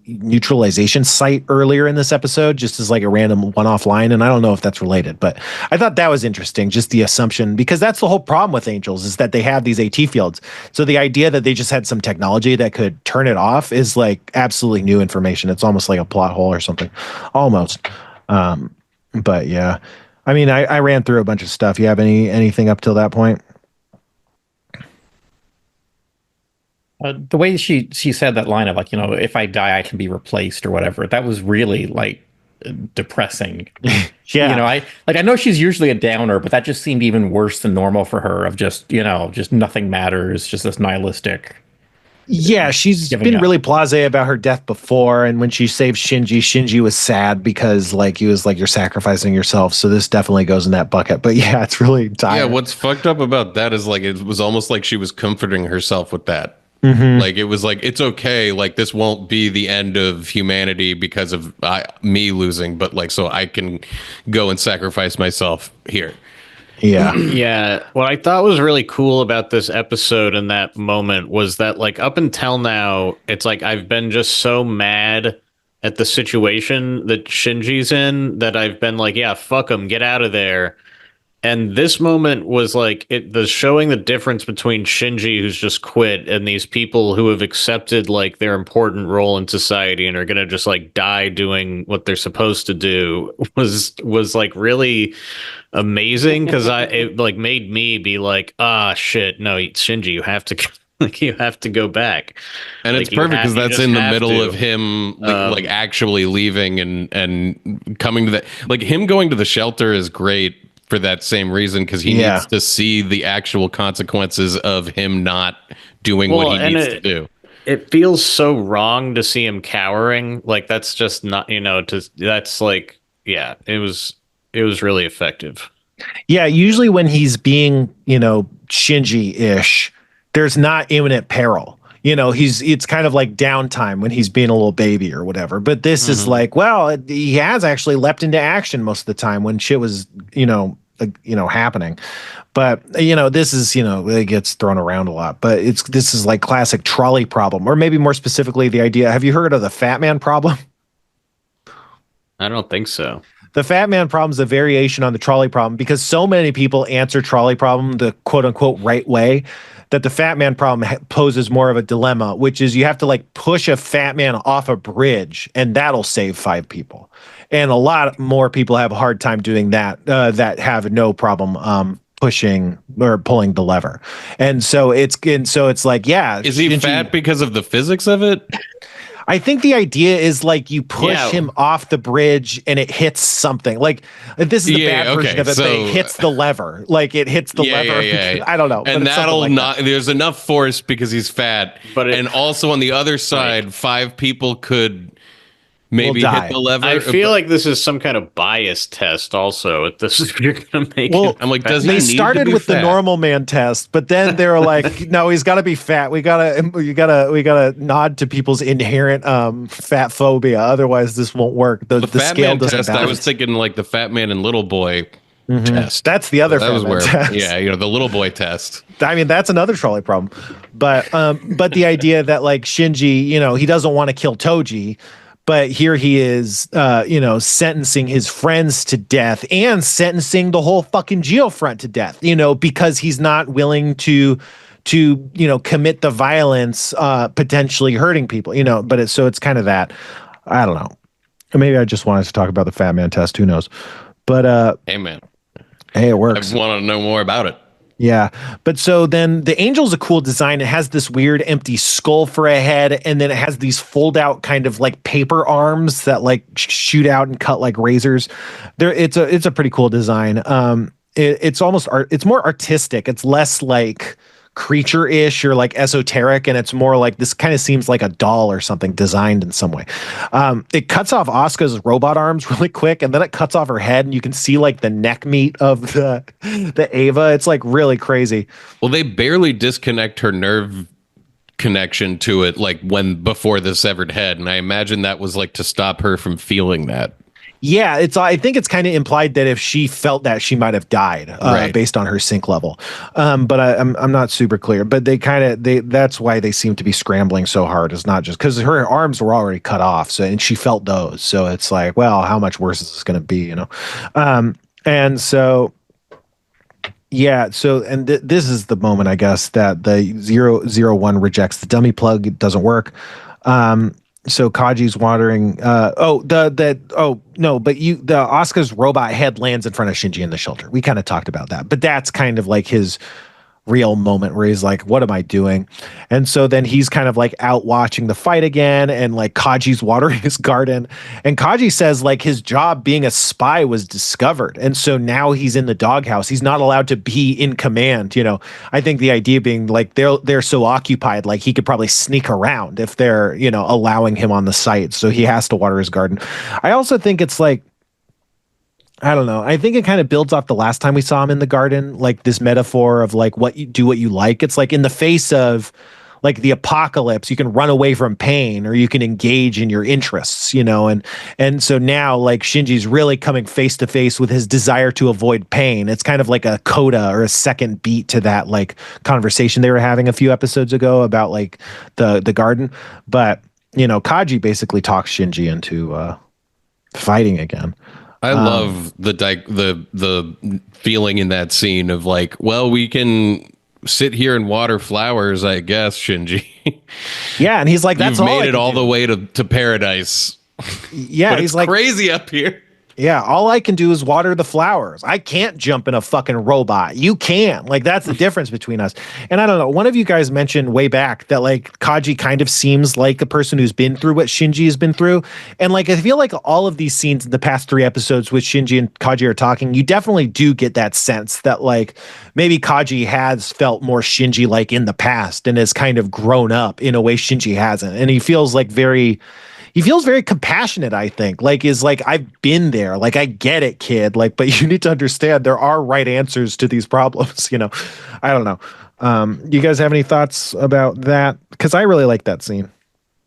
Speaker 1: neutralization site earlier in this episode, just as like a random one-off line. And I don't know if that's related, but I thought that was interesting. Just the assumption, because that's the whole problem with angels is that they have these AT fields. So the idea that they just had some technology that could turn it off is like absolutely new information. It's almost like a plot hole or something, almost. But yeah, I mean, I ran through a bunch of stuff. You have anything up till that point?
Speaker 2: The way she said that line of like, if I die, I can be replaced or whatever. That was really like depressing.
Speaker 1: Yeah.
Speaker 2: I know she's usually a downer, but that just seemed even worse than normal for her of just nothing matters, just this nihilistic.
Speaker 1: Yeah, she's been really blasé about her death before, and when she saved Shinji was sad because like he was like, you're sacrificing yourself. So this definitely goes in that bucket. But yeah, it's really dire.
Speaker 3: Yeah, what's fucked up about that is like it was almost like she was comforting herself with that.
Speaker 1: Mm-hmm.
Speaker 3: Like it was like, it's okay, like this won't be the end of humanity because of me losing, but like so I can go and sacrifice myself here.
Speaker 1: Yeah.
Speaker 4: Yeah. What I thought was really cool about this episode in that moment was that, like, up until now, it's like I've been just so mad at the situation that Shinji's in that I've been like, yeah, fuck him, get out of there. And this moment was like showing the difference between Shinji, who's just quit, and these people who have accepted like their important role in society and are gonna just like die doing what they're supposed to do was like really amazing, because it like made me be like, shit, no, Shinji, you have to you have to go back.
Speaker 3: And
Speaker 4: like,
Speaker 3: it's perfect because that's in the middle of him like actually leaving and coming to that. Like him going to the shelter is great for that same reason, because he needs to see the actual consequences of him not doing what he needs to do.
Speaker 4: It feels so wrong to see him cowering. Like that's just not, that's like, yeah, it was really effective.
Speaker 1: Yeah, usually when he's being, Shinji-ish, there's not imminent peril. It's kind of like downtime when he's being a little baby or whatever. But this is like, well, he has actually leapt into action most of the time when shit was, happening. But this is it gets thrown around a lot. But this is like classic trolley problem, or maybe more specifically the idea. Have you heard of the fat man problem?
Speaker 4: I don't think so.
Speaker 1: The fat man problem is a variation on the trolley problem because so many people answer trolley problem the quote unquote right way that the fat man problem poses more of a dilemma, which is you have to like push a fat man off a bridge and that'll save 5 people. And a lot more people have a hard time doing that, that have no problem pushing or pulling the lever. And so it's like, yeah.
Speaker 3: Is he fat because of the physics of it?
Speaker 1: I think the idea is like you push him off the bridge and it hits something. Like this is the bad version of it, but it hits the lever. Like it hits the lever.
Speaker 3: Yeah.
Speaker 1: I don't know.
Speaker 3: And that'll not. There's enough force because he's fat, and also on the other side, 5 people could maybe hit the lever.
Speaker 4: I feel like this is some kind of bias test. Also, if this is you're gonna make it.
Speaker 3: I'm like,
Speaker 1: they started with the normal man test, but then they were like, no, he's got to be fat. We gotta nod to people's inherent fat phobia. Otherwise, this won't work. The
Speaker 3: fat
Speaker 1: scale
Speaker 3: man
Speaker 1: doesn't
Speaker 3: test.
Speaker 1: balance.
Speaker 3: I was thinking like the fat man and little boy test.
Speaker 1: That's the other fat man test.
Speaker 3: Yeah, the little boy test.
Speaker 1: I mean, that's another trolley problem. But the idea that like Shinji, he doesn't want to kill Toji. But here he is, sentencing his friends to death and sentencing the whole fucking Geofront to death, because he's not willing to commit the violence, potentially hurting people, but it's kind of that. I don't know. Maybe I just wanted to talk about the fat man test. Who knows? But
Speaker 3: hey, man.
Speaker 1: Hey, it works.
Speaker 3: I want to know more about it.
Speaker 1: Yeah. But so then the Angel's a cool design. It has this weird empty skull for a head. And then it has these fold out kind of like paper arms that like shoot out and cut like razors. It's a pretty cool design. It's almost it's more artistic. It's less like creature-ish or like esoteric, and it's more like this kind of seems like a doll or something designed in some way. It cuts off Asuka's robot arms really quick, and then it cuts off her head, and you can see like the neck meat of the Ava. It's like really crazy.
Speaker 3: Well, they barely disconnect her nerve connection to it like before the severed head, and I imagine that was like to stop her from feeling that.
Speaker 1: Yeah, I think it's kind of implied that if she felt that, she might have died based on her sync level. But I'm not super clear. But that's why they seem to be scrambling so hard. It's not just because her arms were already cut off, and she felt those. So it's like, well, how much worse is this going to be, And so. Yeah, so this is the moment, I guess, that the 001 rejects the dummy plug. It doesn't work. So Kaji's watering. The Asuka's robot head lands in front of Shinji in the shelter. We kind of talked about that, but that's kind of like his real moment where he's like, what am I doing? And so then he's kind of like out watching the fight again, and like Kaji's watering his garden, and Kaji says like his job being a spy was discovered, and so now he's in the doghouse. He's not allowed to be in command. I think the idea being like they're so occupied, like he could probably sneak around if they're allowing him on the site, so he has to water his garden. I also think it's like, I don't know. I think it kind of builds off the last time we saw him in the garden, like this metaphor of like what you like. It's like in the face of like the apocalypse, you can run away from pain or you can engage in your interests, and so now like Shinji's really coming face to face with his desire to avoid pain. It's kind of like a coda or a second beat to that like conversation they were having a few episodes ago about like the garden. But Kaji basically talks Shinji into fighting again.
Speaker 3: I love the feeling in that scene of like, well, we can sit here and water flowers, I guess, Shinji.
Speaker 1: Yeah, and he's like, that's
Speaker 3: You've
Speaker 1: all
Speaker 3: made it all the way to paradise.
Speaker 1: Yeah,
Speaker 3: but
Speaker 1: he's
Speaker 3: it's
Speaker 1: like
Speaker 3: crazy up here.
Speaker 1: Yeah, all I can do is water the flowers. I can't jump in a fucking robot. You can. Like, that's the difference between us. And I don't know, one of you guys mentioned way back that, like, Kaji kind of seems like a person who's been through what Shinji has been through. And, like, I feel like all of these scenes in the past 3 episodes with Shinji and Kaji are talking, you definitely do get that sense that, like, maybe Kaji has felt more Shinji-like in the past and has kind of grown up in a way Shinji hasn't. And he feels like very compassionate, I think. Like, is like, I've been there. Like, I get it, kid. Like, but you need to understand there are right answers to these problems, I don't know. You guys have any thoughts about that? Because I really like that scene.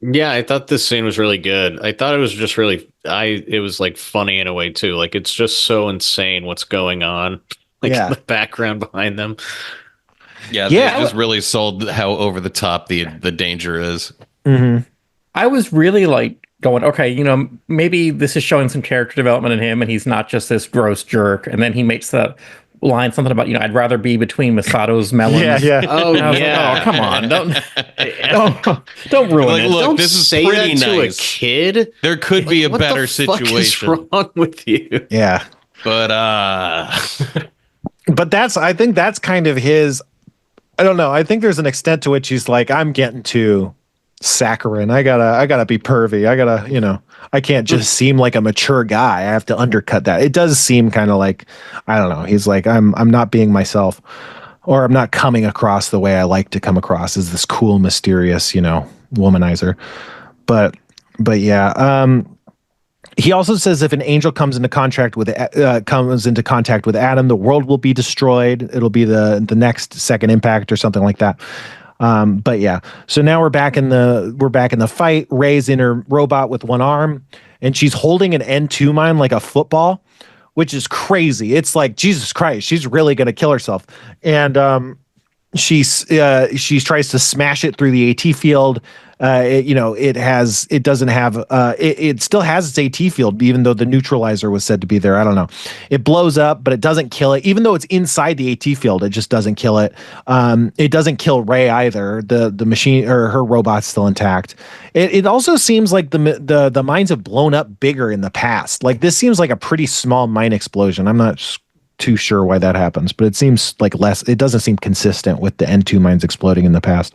Speaker 4: Yeah, I thought this scene was really good. I thought it was just really, it was like funny in a way too. Like, it's just so insane what's going on. like
Speaker 1: Yeah.
Speaker 4: in the background behind them.
Speaker 3: Yeah,
Speaker 1: Yeah.
Speaker 3: they just really sold how over the top the danger is.
Speaker 1: Mm-hmm.
Speaker 2: I was really like going, okay, maybe this is showing some character development in him, and he's not just this gross jerk. And then he makes the line something about, I'd rather be between Misato's melons.
Speaker 1: Yeah, yeah.
Speaker 4: Oh,
Speaker 2: And I was
Speaker 4: yeah.
Speaker 2: like, oh, come on, don't ruin
Speaker 3: Like,
Speaker 2: it.
Speaker 3: look,
Speaker 4: Don't
Speaker 3: this is
Speaker 4: say
Speaker 3: pretty
Speaker 4: that to
Speaker 3: nice.
Speaker 4: a kid.
Speaker 3: There could be a
Speaker 4: What
Speaker 3: better
Speaker 4: the fuck
Speaker 3: situation.
Speaker 4: is wrong with you?
Speaker 1: Yeah.
Speaker 3: But
Speaker 1: But I think that's kind of his, I don't know. I think there's an extent to which he's like, I'm getting too saccharine. I gotta be pervy. I can't just seem like a mature guy. I have to undercut that. It does seem kind of like, I don't know. He's like, I'm not being myself, or I'm not coming across the way I like to come across as this cool, mysterious, womanizer. But yeah. He also says if an angel comes into contact with Adam, the world will be destroyed. It'll be the next second impact or something like that. But yeah, so now we're back in the fight. Rey's in her robot with one arm, and she's holding an N2 mine like a football, which is crazy. It's like, Jesus Christ, she's really gonna kill herself. And she tries to smash it through the AT field. It still has its AT field, even though the neutralizer was said to be there. I don't know. It blows up, but it doesn't kill it. Even though it's inside the AT field, it just doesn't kill it. It doesn't kill Rey either. The machine, or her robot's still intact. It also seems like the mines have blown up bigger in the past. Like, this seems like a pretty small mine explosion. I'm not too sure why that happens, but it seems like less. It doesn't seem consistent with the N2 mines exploding in the past.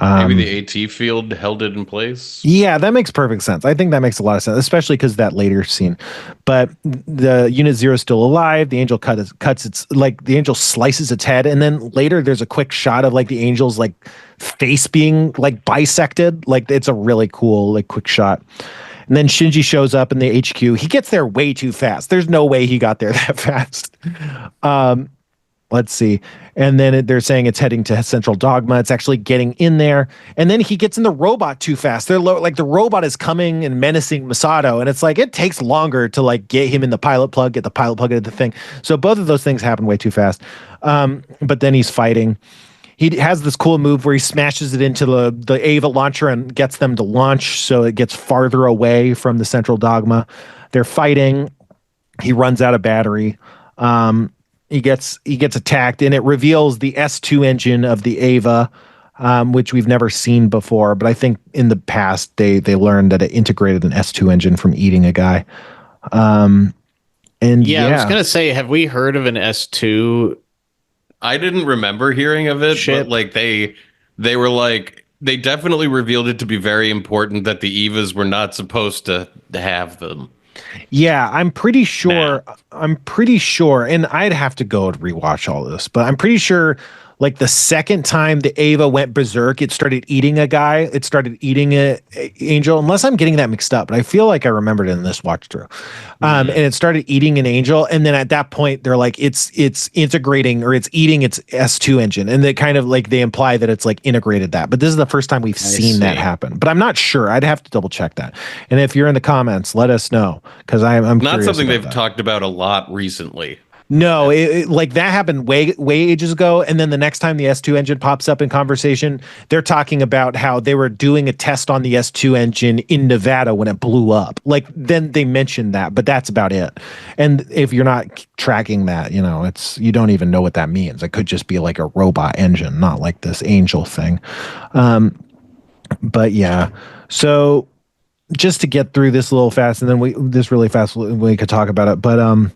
Speaker 3: Maybe the AT field held it in place.
Speaker 1: Yeah, that makes perfect sense. I think that makes a lot of sense, especially because that later scene. But the Unit Zero is still alive. The angel cuts its, like, the angel slices its head, and then later there's a quick shot of like the angel's like face being like bisected. Like, it's a really cool like quick shot. And then Shinji shows up in the HQ. He gets there way too fast. There's no way he got there that fast. Let's see. And then they're saying it's heading to Central Dogma. It's actually getting in there. And then he gets in the robot too fast. They're like, the robot is coming and menacing Misato. And it's like, it takes longer to like get him in the pilot plug, get the pilot plug into the thing. So both of those things happen way too fast. But then he's fighting. He has this cool move where he smashes it into the Ava launcher and gets them to launch, so it gets farther away from the Central Dogma. They're fighting. He runs out of battery. He gets attacked, and it reveals the S2 engine of the Ava, which we've never seen before. But I think in the past they learned that it integrated an S2 engine from eating a guy. And yeah,
Speaker 4: I was gonna say, have we heard of an S2?
Speaker 3: I didn't remember hearing of it, but like they were like, they definitely revealed it to be very important that the Evas were not supposed to have them.
Speaker 1: Yeah, I'm pretty sure. And I'd have to go and rewatch all this, but I'm pretty sure like the second time the Ava went berserk, it started eating a guy. It started eating a angel, unless I'm getting that mixed up. But I feel like I remembered it in this watch through. And it started eating an angel, and then at that point they're like, it's integrating, or it's eating its S2 engine, and they kind of like they imply that it's like integrated that. But this is the first time we've seen that happen. But I'm not sure. I'd have to double check that. And if you're in the comments, let us know, because I'm
Speaker 3: not something they've
Speaker 1: that.
Speaker 3: talked about a lot recently.
Speaker 1: No, like that happened way ages ago. And then the next time the S2 engine pops up in conversation, they're talking about how they were doing a test on the S2 engine in Nevada when it blew up. Like, then they mentioned that, but that's about it. And if you're not tracking that, you don't even know what that means. It could just be like a robot engine, not like this angel thing. But yeah, so just to get through this a little fast, and then we could talk about it. But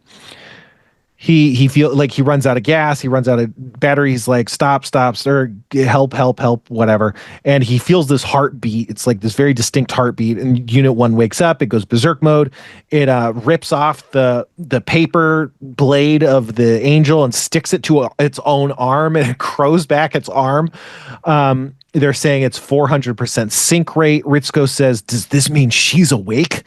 Speaker 1: He feels like he runs out of gas. He runs out of battery. He's like, stop, or help, whatever. And he feels this heartbeat. It's like this very distinct heartbeat. And Unit 1 wakes up. It goes berserk mode. It rips off the paper blade of the angel and sticks it to its own arm, and it crows back its arm. They're saying it's 400% sync rate. Ritsuko says, does this mean she's awake?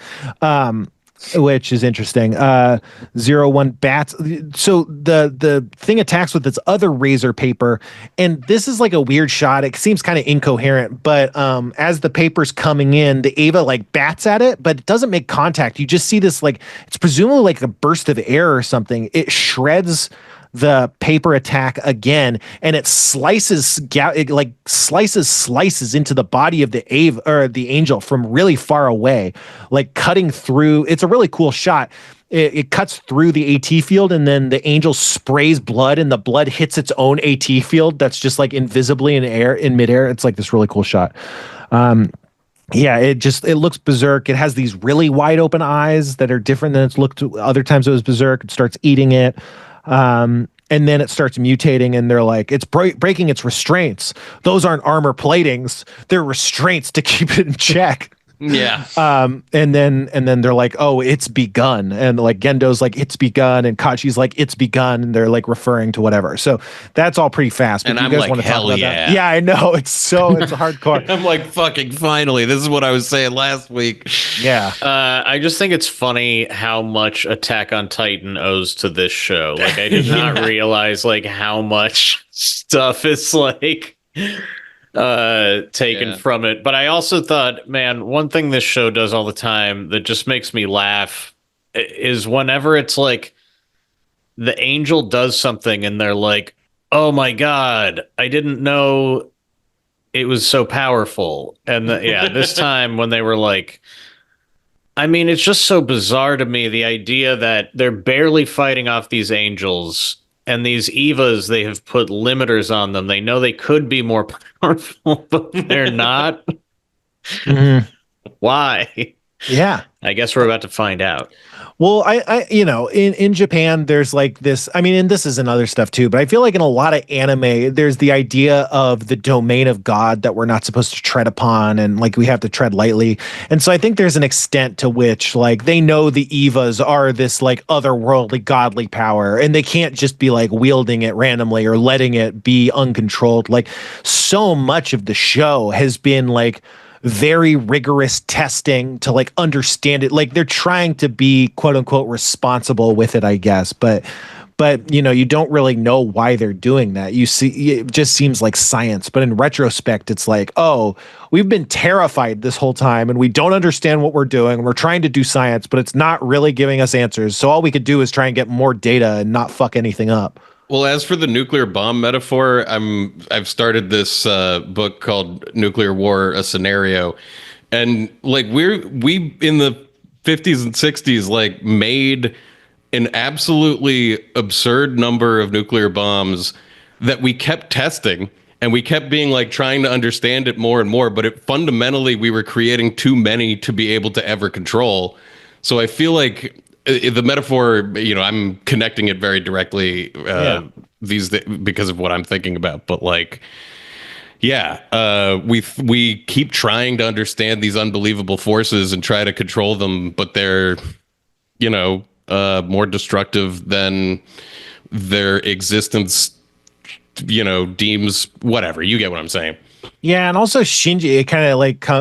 Speaker 1: Which is interesting. 01 bats. So the thing attacks with its other razor paper, and this is like a weird shot. It seems kind of incoherent, but as the paper's coming in, the Ava like bats at it, but it doesn't make contact. You just see this, like, it's presumably like a burst of air or something. It shreds the paper attack again, and it slices slices into the body of the angel from really far away, like cutting through. It's a really cool shot. It cuts through the AT field, and then the angel sprays blood, and the blood hits its own AT field that's just like invisibly in midair. It's like this really cool shot. Yeah, it looks berserk. It has these really wide open eyes that are different than it's looked other times it was berserk. It starts eating it. And then it starts mutating, and they're like, it's breaking its restraints. Those aren't armor platings. They're restraints to keep it in check.
Speaker 3: Yeah.
Speaker 1: And then they're like, oh, it's begun. And like Gendo's like, it's begun. And Kachi's like, it's begun. And they're like referring to whatever. So that's all pretty fast. But
Speaker 3: and
Speaker 1: you
Speaker 3: I'm
Speaker 1: guys
Speaker 3: like,
Speaker 1: want to talk
Speaker 3: hell
Speaker 1: about
Speaker 3: yeah.
Speaker 1: that? Yeah, I know. It's hardcore.
Speaker 3: I'm like, fucking finally. This is what I was saying last week.
Speaker 1: Yeah.
Speaker 4: I just think it's funny how much Attack on Titan owes to this show. Like, I did not realize like how much stuff is like taken from it. But I also thought, man, one thing this show does all the time that just makes me laugh is whenever it's like the angel does something and they're like, oh my God, I didn't know it was so powerful. And this time when they were like, I mean, it's just so bizarre to me, the idea that they're barely fighting off these angels, and these Evas, they have put limiters on them. They know they could be more powerful, but they're not.
Speaker 1: Mhm.
Speaker 4: Why?
Speaker 1: Yeah.
Speaker 4: I guess we're about to find out.
Speaker 1: Well, I in Japan, there's like this, I mean, and this is in other stuff too, but I feel like in a lot of anime, there's the idea of the domain of God that we're not supposed to tread upon, and like we have to tread lightly. And so I think there's an extent to which like they know the Evas are this like otherworldly godly power, and they can't just be like wielding it randomly or letting it be uncontrolled. Like so much of the show has been like very rigorous testing to like understand it. Like they're trying to be quote unquote responsible with it, I guess. But you don't really know why they're doing that. You see, it just seems like science. But in retrospect, it's like, oh, we've been terrified this whole time and we don't understand what we're doing. We're trying to do science, but it's not really giving us answers. So all we could do is try and get more data and not fuck anything up.
Speaker 3: Well, as for the nuclear bomb metaphor, I've started this book called Nuclear War: A Scenario, and like we in the 50s and 60s like made an absolutely absurd number of nuclear bombs that we kept testing, and we kept being like trying to understand it more and more, but fundamentally we were creating too many to be able to ever control. So I feel like the metaphor, I'm connecting it very directly because of what I'm thinking about. But like, we keep trying to understand these unbelievable forces and try to control them, but they're, more destructive than their existence, deems. Whatever, you get what I'm saying.
Speaker 1: Yeah, and also Shinji, it kind of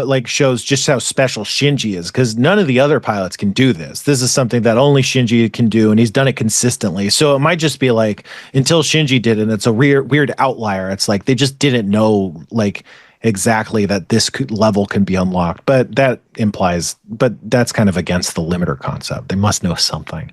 Speaker 1: like shows just how special Shinji is, because none of the other pilots can do this. This is something that only Shinji can do, and he's done it consistently. So it might just be like until Shinji did it, and it's a weird outlier. It's like they just didn't know like exactly that this level can be unlocked. But that's kind of against the limiter concept. They must know something.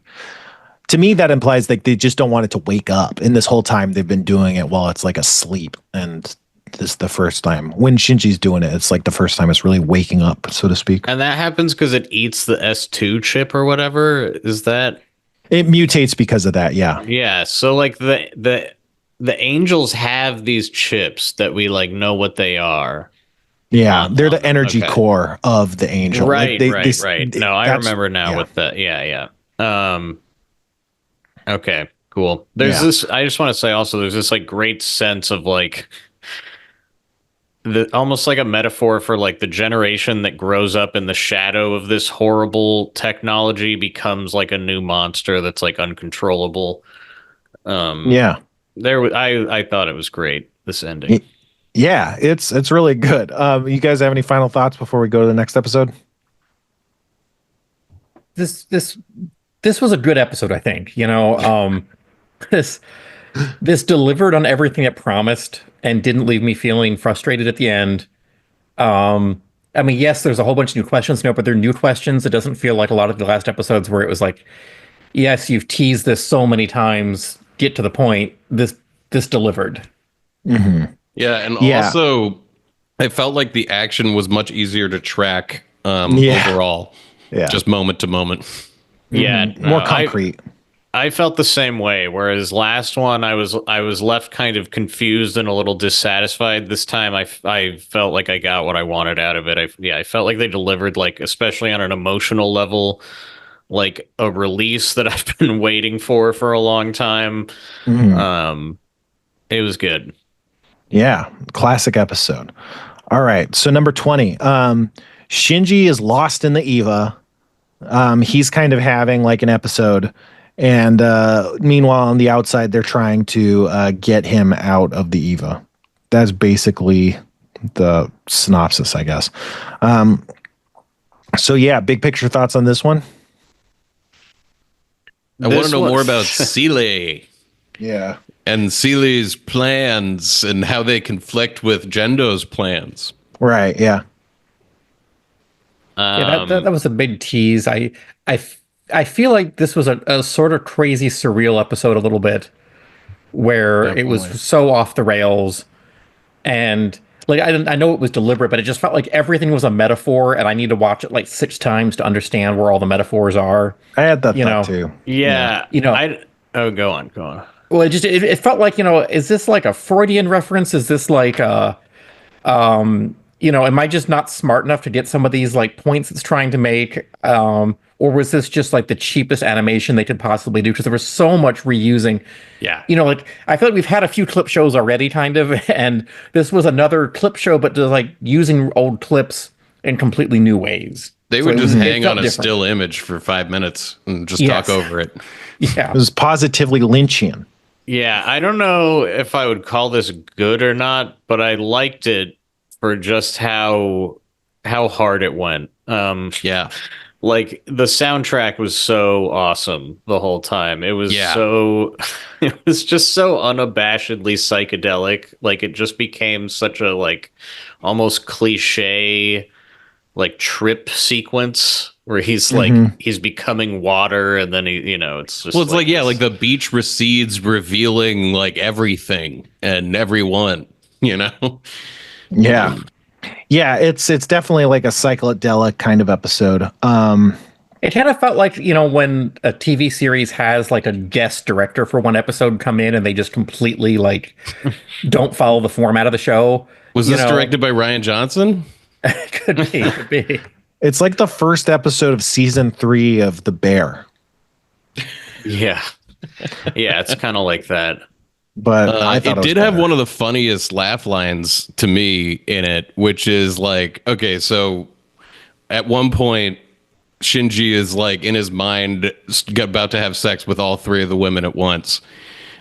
Speaker 1: To me, that implies like they just don't want it to wake up. And this whole time they've been doing it while it's like asleep, and this is the first time when Shinji's doing it. It's like the first time it's really waking up, so to speak.
Speaker 4: And that happens because it eats the S2 chip or whatever. Is that
Speaker 1: it mutates because of that? Yeah.
Speaker 4: Yeah. So like the angels have these chips that we like know what they are.
Speaker 1: Yeah, they're the energy core of the angel.
Speaker 4: Right,
Speaker 1: like
Speaker 4: right. No, I remember now with that. Yeah. Okay, cool. There's this. I just want to say also, there's this like great sense of like almost like a metaphor for like the generation that grows up in the shadow of this horrible technology becomes like a new monster that's like uncontrollable. I thought it was great, this ending.
Speaker 1: Yeah, it's really good. You guys have any final thoughts before we go to the next episode?
Speaker 2: This was a good episode, I think. This delivered on everything it promised and didn't leave me feeling frustrated at the end. I mean, yes, there's a whole bunch of new questions now, but they're new questions. It doesn't feel like a lot of the last episodes where it was like, yes, you've teased this so many times. get to the point. This delivered.
Speaker 3: Yeah, and also I felt like the action was much easier to track overall.
Speaker 1: Yeah.
Speaker 3: Just moment to moment.
Speaker 4: Yeah,
Speaker 1: More concrete.
Speaker 4: I felt the same way. Whereas last one, I was left kind of confused and a little dissatisfied. This time, I felt like I got what I wanted out of it. I felt like they delivered, like especially on an emotional level, like a release that I've been waiting for a long time. It was good.
Speaker 1: Yeah, classic episode. All right, so number 20. Shinji is lost in the Eva. He's kind of having like an episode, and meanwhile on the outside they're trying to get him out of the Eva. That's basically the synopsis, I guess. So yeah, big picture thoughts on this one?
Speaker 3: I want to know more about Seele.
Speaker 1: Yeah.
Speaker 3: And Seele's plans and how they conflict with Gendo's plans.
Speaker 1: Right, yeah.
Speaker 2: Yeah, that was a big tease. I feel like this was a sort of crazy, surreal episode a little bit, where it was so off the rails, and like I know it was deliberate, but it just felt like everything was a metaphor, and I need to watch it like 6 times to understand where all the metaphors are.
Speaker 1: I had that thought too.
Speaker 4: Yeah, go on.
Speaker 2: Well, it felt like, is this like a Freudian reference? Is this like am I just not smart enough to get some of these like points it's trying to make? Or was this just like the cheapest animation they could possibly do? Because there was so much reusing.
Speaker 4: Yeah.
Speaker 2: Like I feel like we've had a few clip shows already, kind of, and this was another clip show, but just like using old clips in completely new ways.
Speaker 3: They would just hang on a still image for 5 minutes and just talk over it.
Speaker 2: Yeah.
Speaker 1: It was positively Lynchian.
Speaker 4: Yeah, I don't know if I would call this good or not, but I liked it for just how hard it went.
Speaker 3: Yeah.
Speaker 4: Like the soundtrack was so awesome the whole time. It was it was just so unabashedly psychedelic. Like it just became such a like almost cliche like trip sequence where he's like he's becoming water, and then it's just
Speaker 3: it's like the beach recedes, revealing like everything and everyone.
Speaker 1: Yeah. Yeah, it's definitely like a psychedelic kind of episode.
Speaker 2: It kind of felt like, when a TV series has like a guest director for one episode come in and they just completely like don't follow the format of the show.
Speaker 3: Was this directed by Ryan Johnson?
Speaker 2: Could be.
Speaker 1: It's like the first episode of season 3 of The Bear.
Speaker 4: Yeah. Yeah, it's kind of like that.
Speaker 1: But I thought
Speaker 3: it did have one of the funniest laugh lines to me in it, which is like, okay, so at one point, Shinji is like in his mind about to have sex with all 3 of the women at once.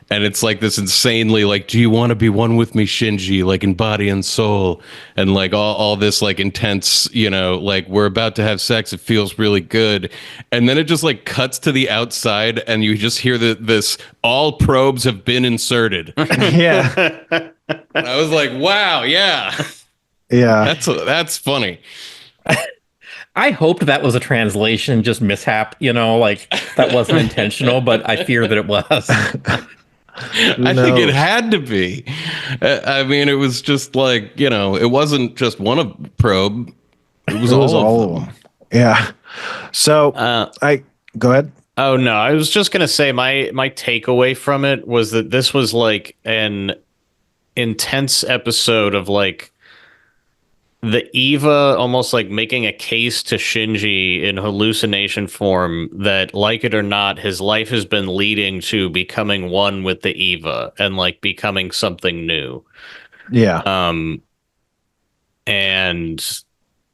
Speaker 3: And it's like this insanely like, do you want to be one with me, Shinji, like in body and soul? And like all this like intense, like we're about to have sex. It feels really good. And then it just like cuts to the outside and you just hear this all probes have been inserted.
Speaker 1: Yeah.
Speaker 3: And I was like, wow, yeah.
Speaker 1: Yeah.
Speaker 3: That's funny.
Speaker 2: I hoped that was a translation, just mishap, like that wasn't intentional, but I fear that it was.
Speaker 3: I think it had to be. I mean, it was just like, it wasn't just one probe. It was all of them.
Speaker 1: Yeah. So I go ahead.
Speaker 4: Oh, no, I was just going to say my takeaway from it was that this was like an intense episode of like the Eva almost like making a case to Shinji in hallucination form that, like it or not, his life has been leading to becoming one with the Eva and like becoming something new.
Speaker 1: Yeah.
Speaker 4: And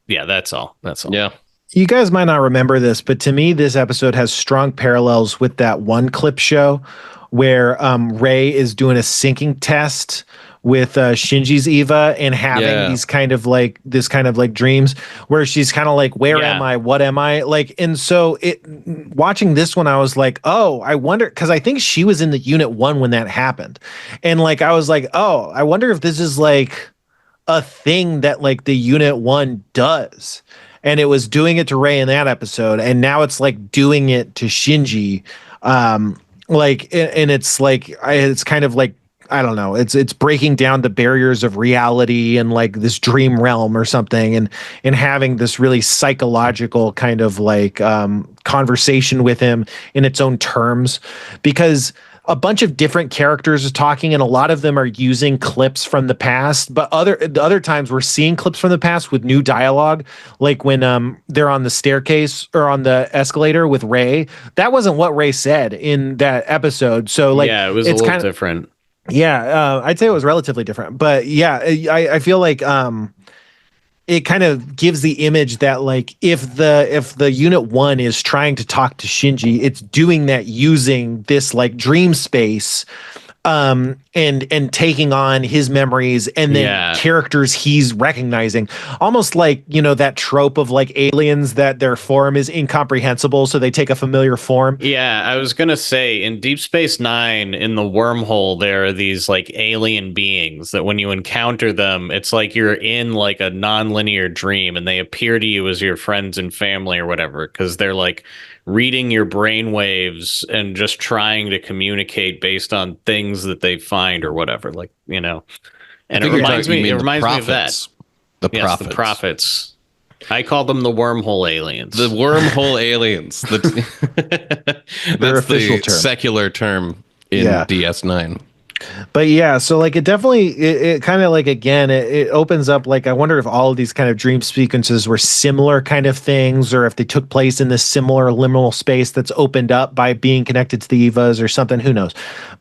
Speaker 4: yeah, that's all.
Speaker 3: Yeah.
Speaker 1: You guys might not remember this, but to me, this episode has strong parallels with that one clip show where Rei is doing a syncing test with Shinji's Eva and having these kind of like dreams where she's kind of like, where am I? What am I? Like, and so watching this one, I was like, oh, I wonder, because I think she was in the Unit 1 when that happened. And like, I was like, oh, I wonder if this is like a thing that like the Unit 1 does. And it was doing it to Rei in that episode. And now it's like doing it to Shinji. and it's like it's kind of like, I don't know, it's breaking down the barriers of reality and like this dream realm or something, and having this really psychological kind of like conversation with him in its own terms, because a bunch of different characters are talking, and a lot of them are using clips from the past, but the other times we're seeing clips from the past with new dialogue, like when they're on the staircase or on the escalator with Ray. That wasn't what Ray said in that episode. So like,
Speaker 4: yeah, it was a
Speaker 1: it's
Speaker 4: little
Speaker 1: kind of
Speaker 4: different.
Speaker 1: yeah, I'd say it was relatively different, but yeah, I feel like it kind of gives the image that like if the unit 1 is trying to talk to Shinji, it's doing that using this like dream space, and taking on his memories and then
Speaker 4: Yeah.
Speaker 1: characters he's recognizing, almost like, you know, that trope of like aliens that their form is incomprehensible, so they take a familiar form.
Speaker 4: Yeah, I was gonna say in Deep Space Nine, in the wormhole, there are these like alien beings that when you encounter them, it's like you're in like a non-linear dream, and they appear to you as your friends and family or whatever, because they're like reading your brain waves and just trying to communicate based on things that they find or whatever, like, you know. And it reminds me of that.
Speaker 3: The
Speaker 4: Yes,
Speaker 3: prophets.
Speaker 4: the prophets. I call them the wormhole aliens.
Speaker 3: The wormhole aliens. That's
Speaker 1: official
Speaker 3: the
Speaker 1: term.
Speaker 3: secular term in DS9.
Speaker 1: But yeah, so like it kind of like, again, it opens up like, I wonder if all of these kind of dream sequences were similar kind of things, or if they took place in this similar liminal space that's opened up by being connected to the Evas or something. Who knows?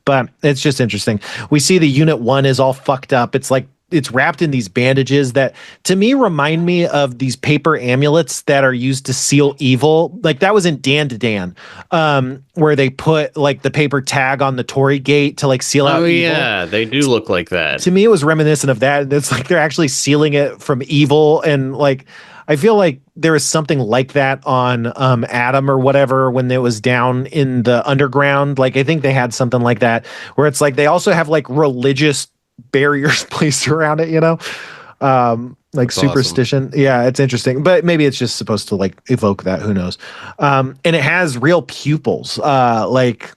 Speaker 1: But it's just interesting. We see the Unit 1 is all fucked up. It's like it's wrapped in these bandages that to me remind me of these paper amulets that are used to seal evil. Like that was in Dan to Dan, where they put like the paper tag on the Torii gate to like seal out evil.
Speaker 4: Yeah, they do look like that.
Speaker 1: To me, it was reminiscent of that. It's like they're actually sealing it from evil, and like I feel like there was something like that on Adam or whatever when it was down in the underground. Like I think they had something like that where it's like they also have like religious barriers placed around it, you know, like
Speaker 3: That's
Speaker 1: superstition. Awesome. Yeah, it's interesting, but maybe it's just supposed to like evoke that. Who knows? And it has real pupils. Like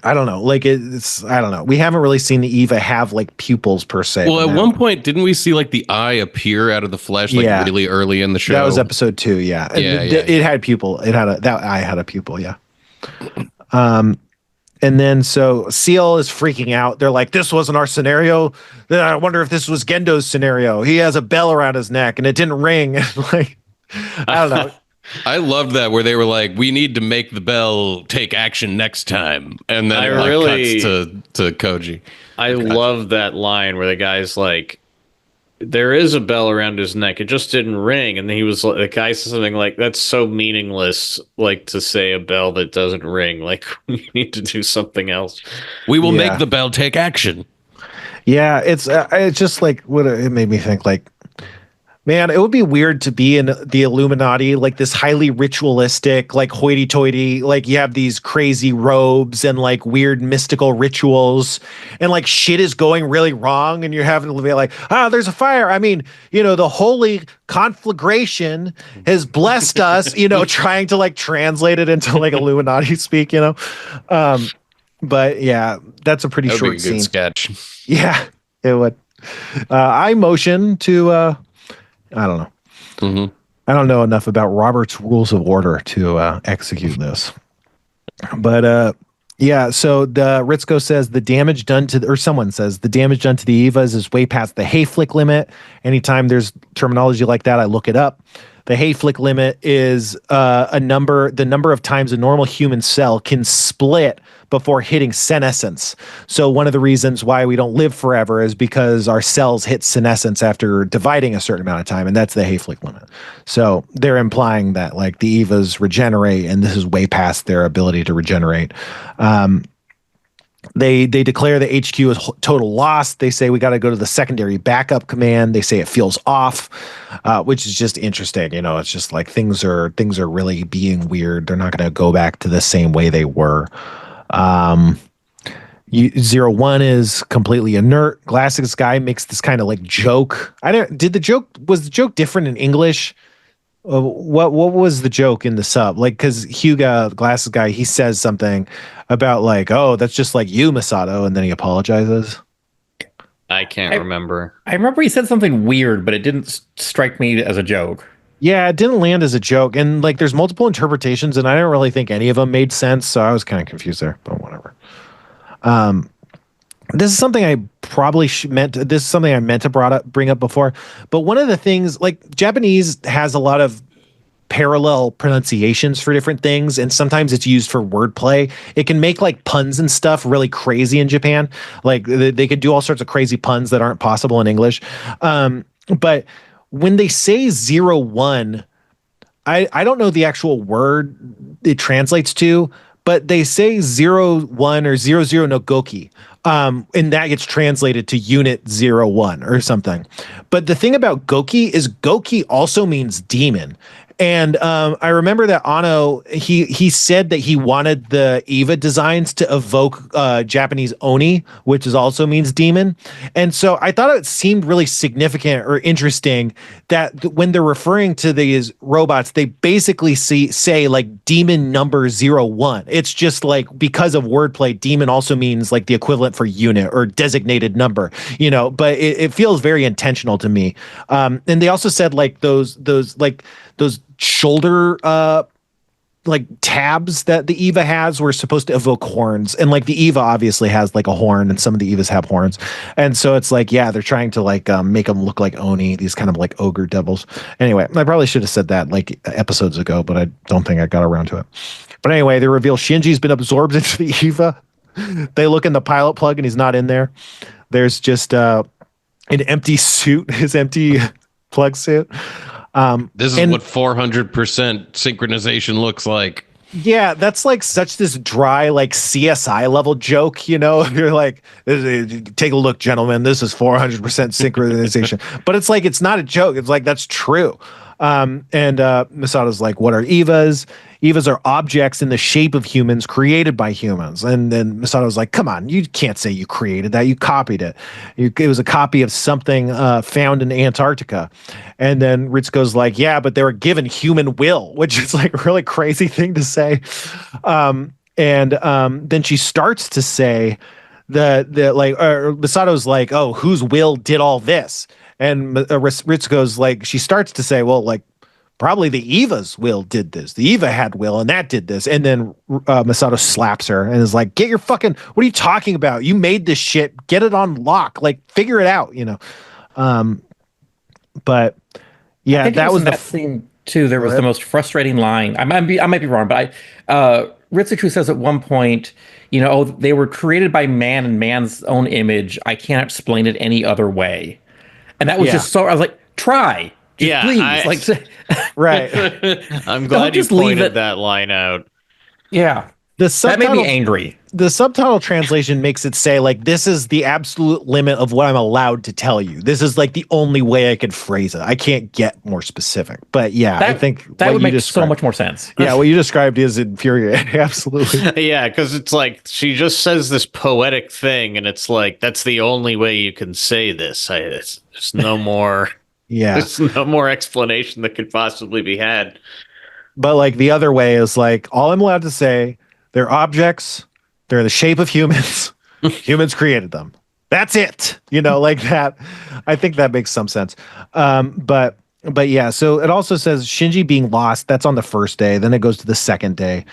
Speaker 1: I don't know, like it's I don't know. We haven't really seen the Eva have like pupils per se.
Speaker 3: Well, at one point, didn't we see like the eye appear out of the flesh, like really early in the show?
Speaker 1: That was episode 2. Yeah, it had pupil. It had that eye had a pupil. Yeah. And then so Seal is freaking out. They're like, this wasn't our scenario. Then I wonder if this was Gendo's scenario. He has a bell around his neck and it didn't ring. Like, I don't know.
Speaker 3: I loved that where they were like, we need to make the bell take action next time. And then it cuts to Koji.
Speaker 4: I love that line where the guy's like, there is a bell around his neck. It just didn't ring. And then the guy said something like, that's so meaningless, like to say a bell that doesn't ring. Like, we need to do something else.
Speaker 3: We will make the bell take action.
Speaker 1: Yeah, it's just like what it made me think like, man, it would be weird to be in the Illuminati, like this highly ritualistic, like hoity-toity, like you have these crazy robes and like weird mystical rituals, and like shit is going really wrong, and you're having to be like, there's a fire. I mean, you know, the holy conflagration has blessed us, you know, trying to like translate it into like Illuminati speak, you know. But yeah, that's a pretty short scene.
Speaker 3: Sketch.
Speaker 1: Yeah, it would. I motion to. I don't know. Mm-hmm. I don't know enough about Robert's Rules of Order to execute this. But yeah, so the Ritsuko says the damage done to, or someone says the damage done to the Evas is way past the Hayflick limit. Anytime there's terminology like that, I look it up. The Hayflick limit is the number of times a normal human cell can split before hitting senescence. So one of the reasons why we don't live forever is because our cells hit senescence after dividing a certain amount of time, and that's the Hayflick limit. So they're implying that like the Evas regenerate, and this is way past their ability to regenerate. They declare the HQ is total loss. They say we got to go to the secondary backup command. They say it feels off, which is just interesting. You know, it's just like things are really being weird. They're not going to go back to the same way they were. 01 is completely inert. Glassix guy makes this kind of like joke. Was the joke different in English? What was the joke in the sub? Like, because Hugo, glasses guy, he says something about like, oh, that's just like you, Misato, and then he apologizes.
Speaker 4: I can't remember.
Speaker 2: I remember he said something weird, but it didn't strike me as a joke.
Speaker 1: Yeah, it didn't land as a joke, and like, there's multiple interpretations, and I don't really think any of them made sense, so I was kind of confused there. But whatever. This is something I probably this is something I meant to bring up before, but one of the things, like, Japanese has a lot of parallel pronunciations for different things, and sometimes it's used for wordplay. It can make like puns and stuff really crazy in Japan. Like they could do all sorts of crazy puns that aren't possible in English. But when they say 01, I don't know the actual word it translates to, but they say 01 or 00 no Goki. And that gets translated to unit 01 or something. But the thing about Goki is Goki also means demon. And I remember that Ano, he said that he wanted the Eva designs to evoke Japanese Oni, which also means demon. And so I thought it seemed really significant or interesting that when they're referring to these robots, they basically say like demon number 01. It's just like, because of wordplay, demon also means like the equivalent for unit or designated number, but it feels very intentional to me. And they also said like those shoulder like tabs that the Eva has were supposed to evoke horns, and like the Eva obviously has like a horn, and some of the Evas have horns, and so it's like, yeah, they're trying to like make them look like Oni, these kind of like ogre devils. Anyway, I probably should have said that like episodes ago, but I don't think I got around to it. But anyway, they reveal Shinji's been absorbed into the Eva. They look in the pilot plug and he's not in there. There's just an empty suit, his empty plug suit.
Speaker 3: This is what 400% synchronization looks like.
Speaker 1: Yeah, that's like such this dry, like CSI level joke, You're like, take a look, gentlemen. This is 400% synchronization. But it's like, it's not a joke. It's like, that's true. And Misato's like, what are Evas? Evas are objects in the shape of humans created by humans. And then Misato's like, come on, you can't say you created that. You copied it. It was a copy of something found in Antarctica. And then Ritsuko's like, yeah, but they were given human will, which is like a really crazy thing to say. And then she starts to say Misato's like, oh, whose will did all this? And Ritsuko's like, she starts to say, well, like, probably the Eva's will did this. The Eva had will, and that did this. And then Misato slaps her and is like, get your fucking, what are you talking about? You made this shit. Get it on lock. Like, figure it out, But yeah, that was
Speaker 2: that scene too. There was the most frustrating line. I might be wrong, but Ritsuko says at one point, oh, they were created by man in man's own image. I can't explain it any other way. And that was just so, I was like, try. Please.
Speaker 1: Right.
Speaker 4: I'm glad you pointed that line out.
Speaker 2: Yeah. That made me angry.
Speaker 1: The subtitle translation makes it say like, this is the absolute limit of what I'm allowed to tell you. This is like the only way I could phrase it. I can't get more specific. But yeah, I think
Speaker 2: that would make so much more sense.
Speaker 1: Yeah, what you described is infuriating. Absolutely.
Speaker 4: Yeah, because it's like she just says this poetic thing, and it's like, that's the only way you can say this. There's no more.
Speaker 1: Yeah,
Speaker 4: there's no more explanation that could possibly be had.
Speaker 1: But like the other way is like, all I'm allowed to say, they're objects. They're the shape of humans. Humans created them. That's it. Like that. I think that makes some sense. But yeah, so it also says Shinji being lost. That's on the first day. Then it goes to the second day.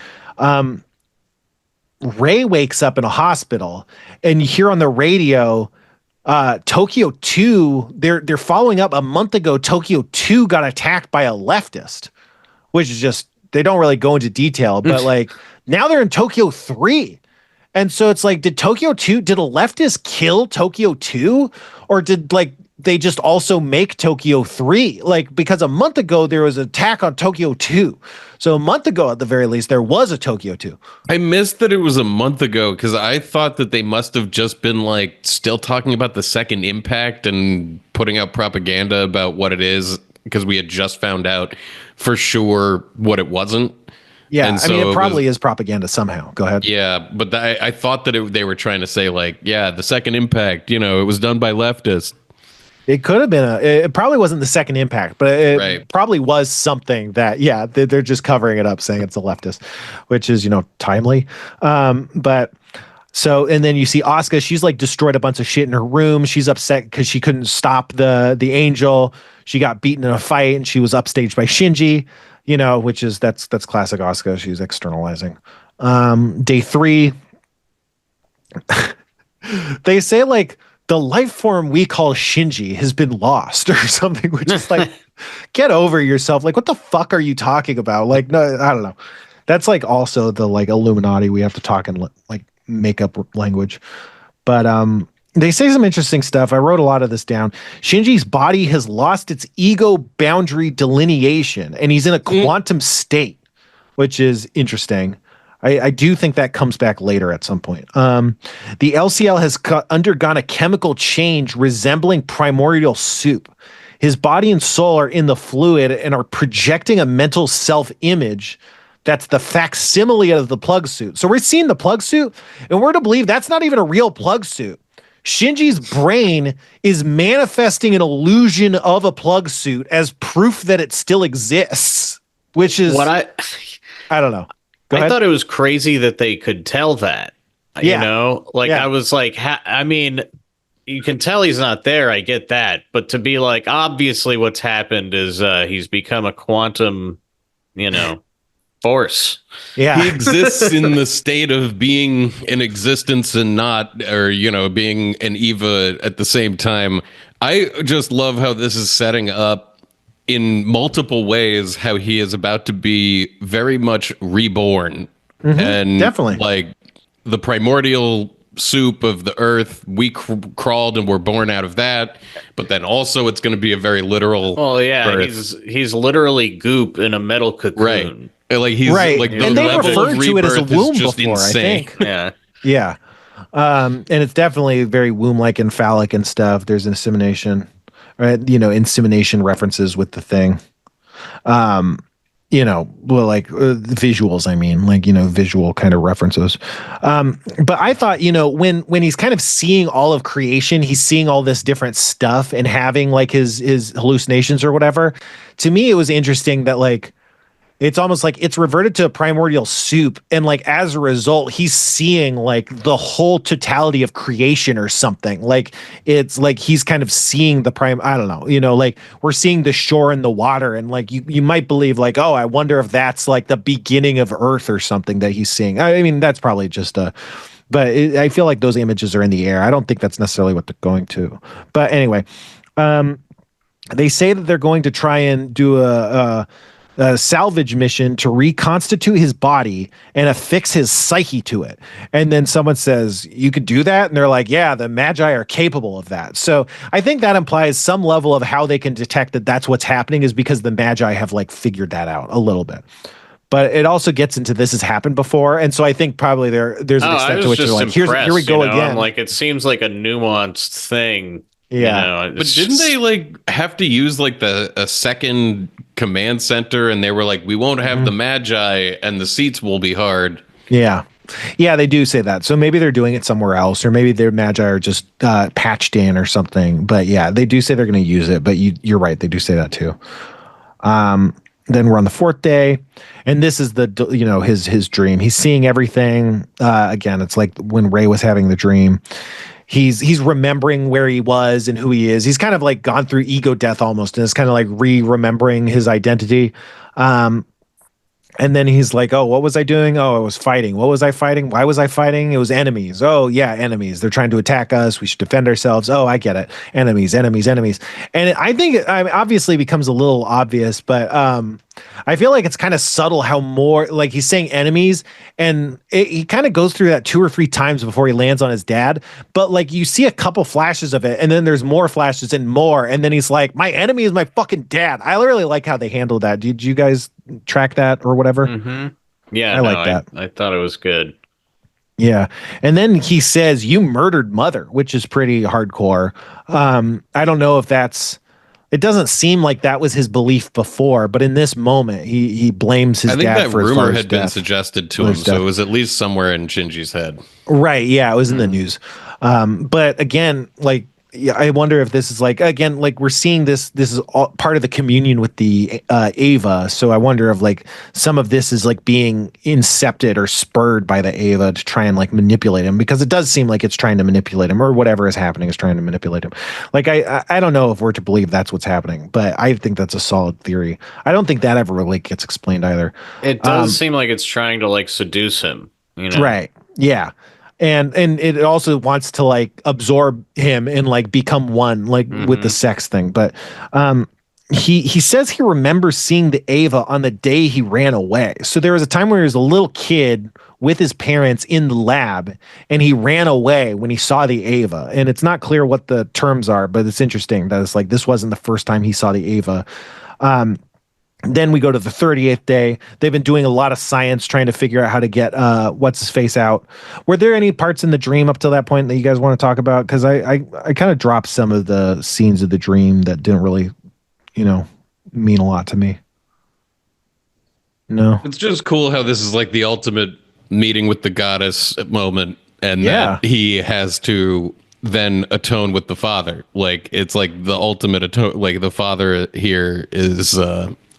Speaker 1: Rei wakes up in a hospital, and you hear on the radio, Tokyo 2, they're following up a month ago. Tokyo 2 got attacked by a leftist, which is just, they don't really go into detail, but like now they're in Tokyo 3. And so it's like, did a leftist kill Tokyo 2? Or did like they just also make Tokyo 3? Like, because a month ago there was an attack on Tokyo 2. So a month ago, at the very least, there was a Tokyo 2.
Speaker 3: I missed that it was a month ago, because I thought that they must have just been like still talking about the second impact and putting out propaganda about what it is, because we had just found out for sure what it wasn't.
Speaker 1: Yeah, and so it probably is propaganda somehow. Go ahead.
Speaker 3: Yeah, but I thought that they were trying to say like, yeah, the second impact, it was done by leftists.
Speaker 1: It could have been it probably wasn't the second impact, but it
Speaker 3: Right.
Speaker 1: probably was something that, yeah, they're just covering it up saying it's a leftist, which is, timely. But so, and then you see Asuka, she's like destroyed a bunch of shit in her room. She's upset because she couldn't stop the angel. She got beaten in a fight and she was upstaged by Shinji, which is, that's classic Asuka. She's externalizing. Day 3, they say like the life form we call Shinji has been lost or something, which is like, get over yourself. Like, what the fuck are you talking about? Like, no, I don't know. That's like also the like Illuminati. We have to talk in like make up language. But they say some interesting stuff. I wrote a lot of this down. Shinji's body has lost its ego boundary delineation, and he's in a quantum state, which is interesting. I do think that comes back later at some point. The LCL has undergone a chemical change resembling primordial soup. His body and soul are in the fluid and are projecting a mental self-image that's the facsimile of the plug suit. So we're seeing the plug suit, and we're to believe that's not even a real plug suit. Shinji's brain is manifesting an illusion of a plug suit as proof that it still exists, which is
Speaker 4: what
Speaker 1: I don't know.
Speaker 4: I thought it was crazy that they could tell that.
Speaker 1: Yeah.
Speaker 4: I was like, I mean, you can tell he's not there. I get that. But to be like, obviously what's happened is he's become a quantum, force.
Speaker 1: Yeah.
Speaker 3: He exists in the state of being in existence and not, or, being an Eva at the same time. I just love how this is setting up in multiple ways how he is about to be very much reborn. And
Speaker 1: definitely
Speaker 3: like the primordial soup of the earth, we crawled and were born out of that, but then also it's going to be a very literal
Speaker 1: birth.
Speaker 4: He's literally goop in a metal cocoon,
Speaker 3: right? Like he's
Speaker 1: right,
Speaker 3: like
Speaker 1: and they referred to it as a womb before,
Speaker 3: insane.
Speaker 1: I think.
Speaker 4: Yeah.
Speaker 1: And it's definitely very womb-like and phallic and stuff. There's insemination, right? Insemination references with the thing. Like visuals, I mean, like, visual kind of references. But I thought, when he's kind of seeing all of creation, he's seeing all this different stuff and having like his hallucinations or whatever. To me, it was interesting that like, it's almost like it's reverted to a primordial soup. And like, as a result, he's seeing like the whole totality of creation or something. Like, it's like, he's kind of seeing the I don't know, like we're seeing the shore and the water. And like, you might believe like, oh, I wonder if that's like the beginning of Earth or something that he's seeing. I mean, that's probably just but I feel like those images are in the air. I don't think that's necessarily what they're going to. But anyway, they say that they're going to try and do a salvage mission to reconstitute his body and affix his psyche to it. And then someone says, you could do that? And they're like, yeah, the Magi are capable of that. So I think that implies some level of how they can detect that that's what's happening is because the Magi have like figured that out a little bit. But it also gets into this has happened before. And so I think probably there's an extent to which they're like, here we go again.
Speaker 4: Like, it seems like a nuanced thing.
Speaker 1: Yeah.
Speaker 3: But didn't they like have to use like a second command center, and they were like, we won't have the Magi and the seats will be hard.
Speaker 1: Yeah, they do say that. So maybe they're doing it somewhere else, or maybe their Magi are just patched in or something. But yeah, they do say they're going to use it. But you're right, they do say that too. Then we're on the 4th day, and this is the his dream. He's seeing everything again. It's like when Rey was having the dream. He's remembering where he was and who he is. He's kind of like gone through ego death almost, and it's kind of like remembering his identity. And then he's like, oh, what was I doing? Oh, I was fighting. What was I fighting? Why was I fighting? It was enemies. Oh, yeah, enemies. They're trying to attack us. We should defend ourselves. Oh, I get it. Enemies. And I think it obviously becomes a little obvious, but I feel like it's kind of subtle how more like he's saying enemies, and he kind of goes through that 2 or 3 times before he lands on his dad. But like you see a couple flashes of it, and then there's more flashes and more, and then he's like, my enemy is my fucking dad. I really like how they handled that. Did you guys track that or whatever?
Speaker 4: Yeah,
Speaker 1: I like that.
Speaker 4: I thought it was good.
Speaker 1: Yeah. And then he says, you murdered mother, which is pretty hardcore. I don't know if it doesn't seem like that was his belief before, but in this moment, he blames his dad for his father's death.
Speaker 3: I think that rumor had been suggested to him, so it was at least somewhere in Shinji's head.
Speaker 1: Right. Yeah, it was in the news. But again, like, yeah, I wonder if this is like, again, like we're seeing this is all part of the communion with the Ava. So I wonder if like some of this is like being incepted or spurred by the Ava to try and like manipulate him, because it does seem like it's trying to manipulate him, or whatever is happening is trying to manipulate him. Like I don't know if we're to believe that's what's happening, but I think that's a solid theory. I don't think that ever really gets explained either.
Speaker 4: It does seem like it's trying to like seduce him, you know.
Speaker 1: Right. Yeah. And it also wants to like absorb him and like become one, like with the sex thing. But he says he remembers seeing the Ava on the day he ran away. So there was a time where he was a little kid with his parents in the lab, and he ran away when he saw the Ava. And it's not clear what the terms are, but it's interesting that it's like this wasn't the first time he saw the Ava. Then we go to the 38th day. They've been doing a lot of science trying to figure out how to get what's his face out. Were there any parts in the dream up to that point that you guys want to talk about? Because I kind of dropped some of the scenes of the dream that didn't really, mean a lot to me. No.
Speaker 3: It's just cool how this is like the ultimate meeting with the goddess moment, and that he has to then atone with the father. Like it's like the ultimate atone. Like the father here is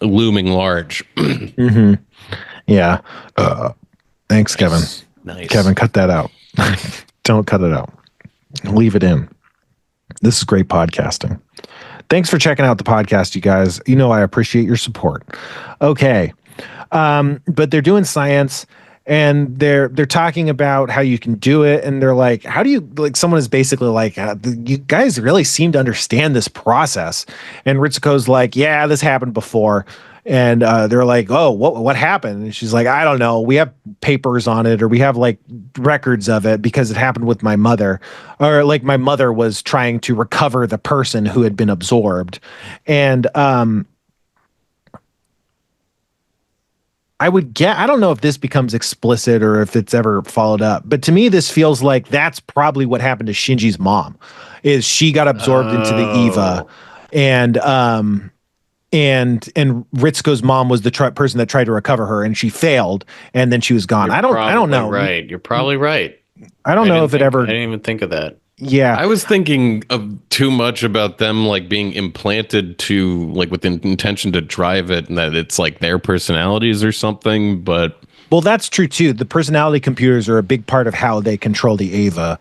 Speaker 3: looming large.
Speaker 1: Yeah. Thanks, Kevin.
Speaker 3: Nice.
Speaker 1: Kevin, cut that out. Don't cut it out. Leave it in. This is great podcasting. Thanks for checking out the podcast, you guys. You know I appreciate your support. Okay. But they're doing science, and they're talking about how you can do it, and they're like, how do you, like, someone is basically like, you guys really seem to understand this process. And Ritsuko's like, yeah, this happened before. And they're like, oh, what happened? And she's like, I don't know, we have papers on it, or we have like records of it, because it happened with my mother, or like my mother was trying to recover the person who had been absorbed. And I don't know if this becomes explicit or if it's ever followed up, but to me, this feels like that's probably what happened to Shinji's mom. Is she got absorbed into the Eva, and Ritsuko's mom was the person that tried to recover her, and she failed, and then she was gone. I don't know.
Speaker 4: Right. You're probably right.
Speaker 1: I don't know if it ever.
Speaker 4: I didn't even think of that.
Speaker 1: Yeah.
Speaker 3: I was thinking of too much about them like being implanted to like with the intention to drive it, and that it's like their personalities or something. But
Speaker 1: well, that's true too. The personality computers are a big part of how they control the Ava.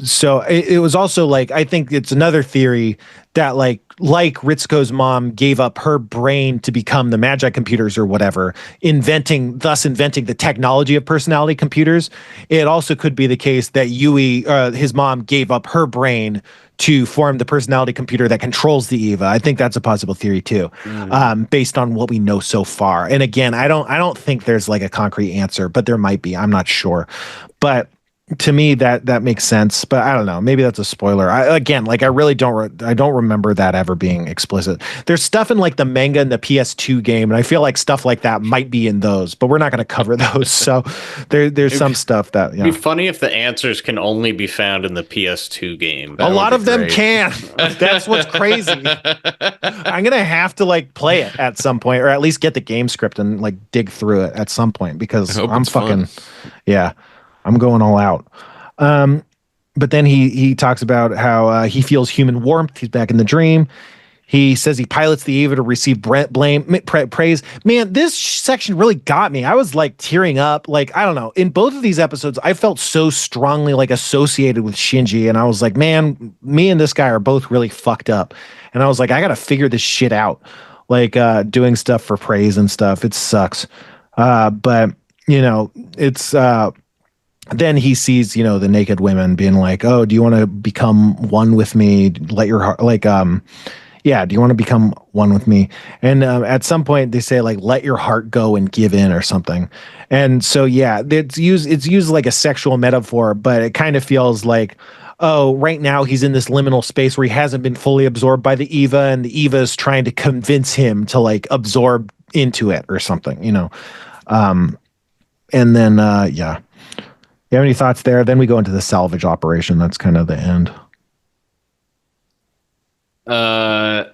Speaker 1: So it was also like, I think it's another theory that like Ritsuko's mom gave up her brain to become the Magi computers or whatever, thus inventing the technology of personality computers. It also could be the case that Yui, his mom, gave up her brain to form the personality computer that controls the Eva. I think that's a possible theory too, based on what we know so far. And again, I don't think there's like a concrete answer, but there might be. I'm not sure, but to me that makes sense. But I don't know, maybe that's a spoiler. I really don't remember that ever being explicit. There's stuff in like the manga and the PS2 game, and I feel like stuff like that might be in those, but we're not going to cover those. So there's some stuff that
Speaker 4: it'd be funny if the answers can only be found in the PS2 game.
Speaker 1: A lot of them can. That's what's crazy. I'm gonna have to like play it at some point, or at least get the game script and like dig through it at some point, because I'm fucking yeah. I'm going all out. But then he talks about how he feels human warmth. He's back in the dream. He says he pilots the Eva to receive praise. Man, this section really got me. I was like tearing up. Like, I don't know. In both of these episodes, I felt so strongly like associated with Shinji. And I was like, man, me and this guy are both really fucked up. And I was like, I got to figure this shit out. Like doing stuff for praise and stuff. It sucks. But, it's... then he sees, the naked women being like, oh, do you want to become one with me? Let your heart, like, do you want to become one with me? And at some point they say like, let your heart go and give in or something. And so, yeah, it's used like a sexual metaphor, but it kind of feels like, oh, right now he's in this liminal space where he hasn't been fully absorbed by the Eva, and the Eva is trying to convince him to like absorb into it or something, and then, yeah. You have any thoughts there? Then we go into the salvage operation. That's kind of the end.
Speaker 4: I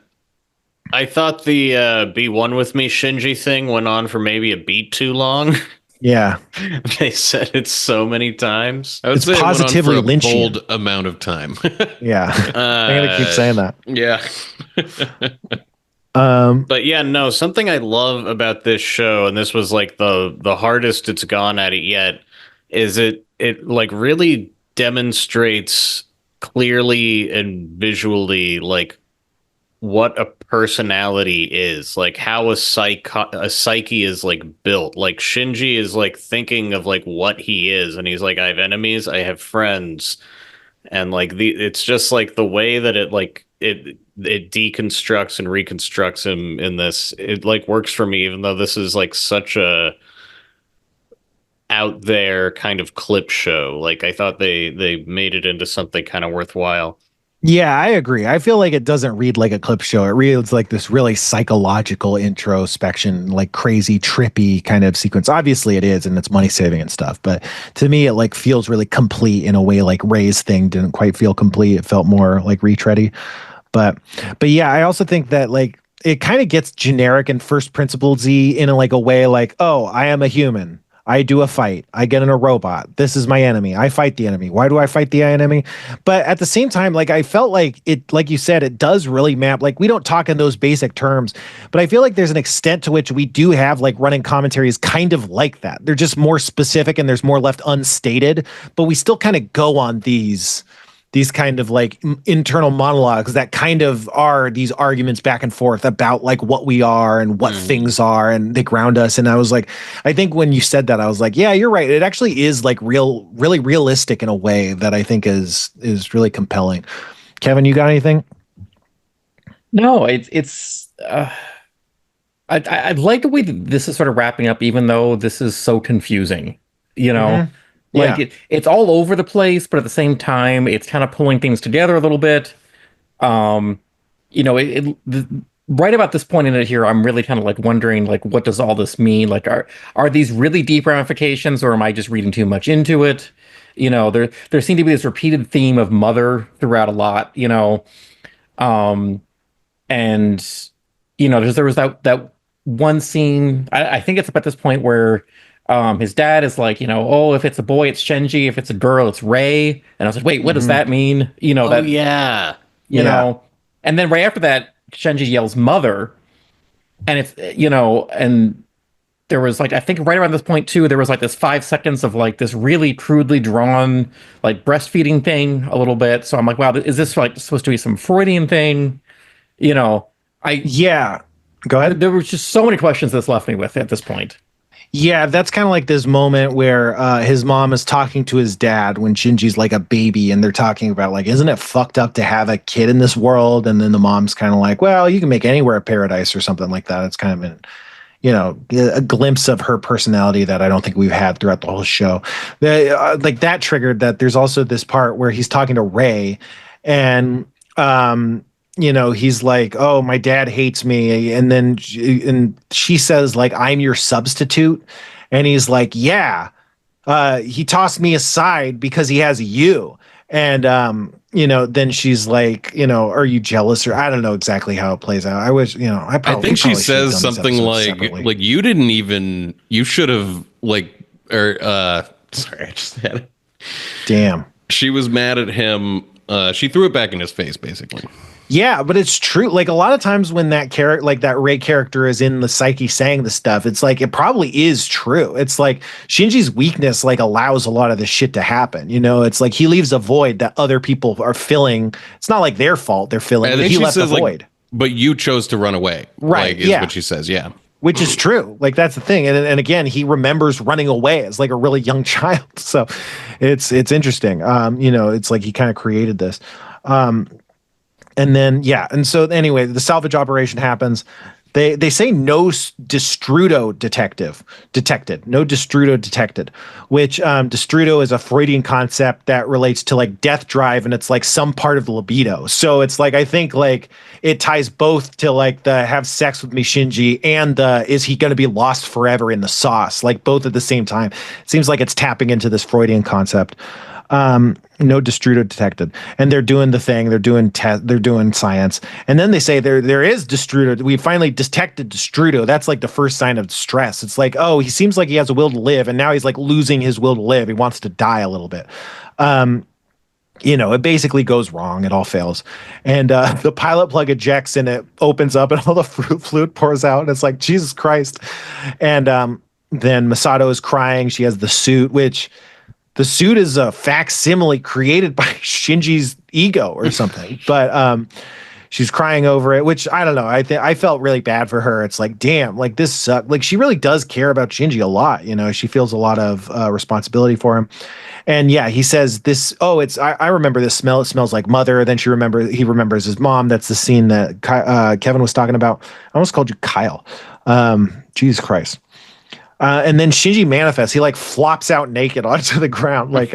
Speaker 4: thought the be one with me Shinji thing went on for maybe a beat too long.
Speaker 1: Yeah.
Speaker 4: They said it so many times.
Speaker 3: I would
Speaker 1: It's
Speaker 3: say it went on
Speaker 1: positively
Speaker 3: for a
Speaker 1: Lynchian.
Speaker 3: bold amount of time.
Speaker 1: Yeah. I'm going to keep saying that.
Speaker 3: Yeah.
Speaker 4: But yeah, no, something I love about this show, and this was like the hardest it's gone at it yet, is it like really demonstrates clearly and visually like what a personality is, like how a psyche is like built. Like Shinji is like thinking of like what he is, and he's like, I have enemies, I have friends, and like it's just like the way that it deconstructs and reconstructs him in this, it like works for me, even though this is like such a out there kind of clip show. Like I thought they made it into something kind of worthwhile.
Speaker 1: Yeah, I agree. I feel like it doesn't read like a clip show. It reads like this really psychological introspection, like crazy, trippy kind of sequence. Obviously it is, and it's money saving and stuff. But to me, it like feels really complete in a way like Ray's thing didn't quite feel complete. It felt more like retready. But yeah, I also think that like it kind of gets generic and first principlesy in like a way like, oh, I am a human. I do a fight. I get in a robot. This is my enemy. I fight the enemy. Why do I fight the enemy? But at the same time, like I felt like it, like you said, it does really map. Like we don't talk in those basic terms, but I feel like there's an extent to which we do have like running commentaries kind of like that. They're just more specific and there's more left unstated, but we still kind of go on these kind of like internal monologues that kind of are these arguments back and forth about like what we are and what things are, and they ground us. And I was like, I think when you said that, I was like, yeah, you're right. It actually is like really realistic in a way that I think is really compelling. Kevin, you got anything?
Speaker 2: No, I like the way that this is sort of wrapping up, even though this is so confusing. You know,
Speaker 1: Mhm.
Speaker 2: like
Speaker 1: Yeah.
Speaker 2: it's all over the place, but at the same time, it's kind of pulling things together a little bit. Um, you know, right about this point in it here, I'm really kind of like wondering, like, what does all this mean? Like, are these really deep ramifications, or am I just reading too much into it? You know, there seemed to be this repeated theme of mother throughout a lot. You know, um, and there was that one scene. I think it's about this point where his dad is like, oh, if it's a boy, it's Shinji. If it's a girl, it's Ray. And I was like, wait, what does
Speaker 1: Mhm.
Speaker 2: that mean?
Speaker 4: Oh yeah.
Speaker 2: You
Speaker 1: Yeah.
Speaker 2: know, and then right after that, Shinji yells mother, and and there was like, I think right around this point too, there was like this 5 seconds of like this really crudely drawn like breastfeeding thing a little bit. So I'm like, wow, is this like supposed to be some Freudian thing? You know, I
Speaker 1: Yeah. Go ahead.
Speaker 2: there was just so many questions this left me with at this point.
Speaker 1: Yeah, that's kind of like this moment where his mom is talking to his dad when Shinji's like a baby, and they're talking about like, isn't it fucked up to have a kid in this world? And then the mom's kind of like, well, you can make anywhere a paradise or something like that. It's kind of an, a glimpse of her personality that I don't think we've had throughout the whole show. Like that triggered that. There's also this part where he's talking to Ray, and he's like, oh, my dad hates me. And then she says like, I'm your substitute. And he's like, yeah, he tossed me aside because he has you. And, then she's like, are you jealous? Or I don't know exactly how it plays out. I wish,
Speaker 3: I think she says something like you didn't even, you should have sorry, I just had it.
Speaker 1: Damn.
Speaker 3: She was mad at him. She threw it back in his face, basically.
Speaker 1: Yeah, but it's true. Like a lot of times when that character, like that Ray character is in the psyche saying the stuff, it's like, it probably is true. It's like Shinji's weakness, like allows a lot of this shit to happen. It's like he leaves a void that other people are filling. It's not like their fault. They're filling, but he left a void.
Speaker 3: But you chose to run away.
Speaker 1: Right.
Speaker 3: Is what she says. Yeah.
Speaker 1: Which is true. Like that's the thing. And again, he remembers running away as like a really young child. So it's interesting. It's like he kind of created this. And then, and so anyway, the salvage operation happens. They say no destrudo detected, no destrudo detected, which destrudo is a Freudian concept that relates to like death drive, and it's like some part of the libido. So it's like, I think like it ties both to like the have sex with me Shinji and is he going to be lost forever in the sauce, like both at the same time. It seems like it's tapping into this Freudian concept. No Destrudo detected. And they're doing the thing. They're doing they're doing science. And then they say there is Destrudo. We finally detected Destrudo. That's like the first sign of stress. It's like, oh, he seems like he has a will to live, and now he's like losing his will to live. He wants to die a little bit. It basically goes wrong. It all fails. And the pilot plug ejects and it opens up and all the fruit fluid pours out. And it's like, Jesus Christ. And then Misato is crying. She has the suit, which the suit is a facsimile created by Shinji's ego or something. But she's crying over it, which I don't know. I felt really bad for her. It's like, damn, like this sucked. Like she really does care about Shinji a lot. She feels a lot of responsibility for him. And yeah, he says this. Oh, I remember this smell. It smells like mother. Then he remembers his mom. That's the scene that Kevin was talking about. I almost called you Kyle. Jesus Christ. And then Shinji manifests. He like flops out naked onto the ground. Like,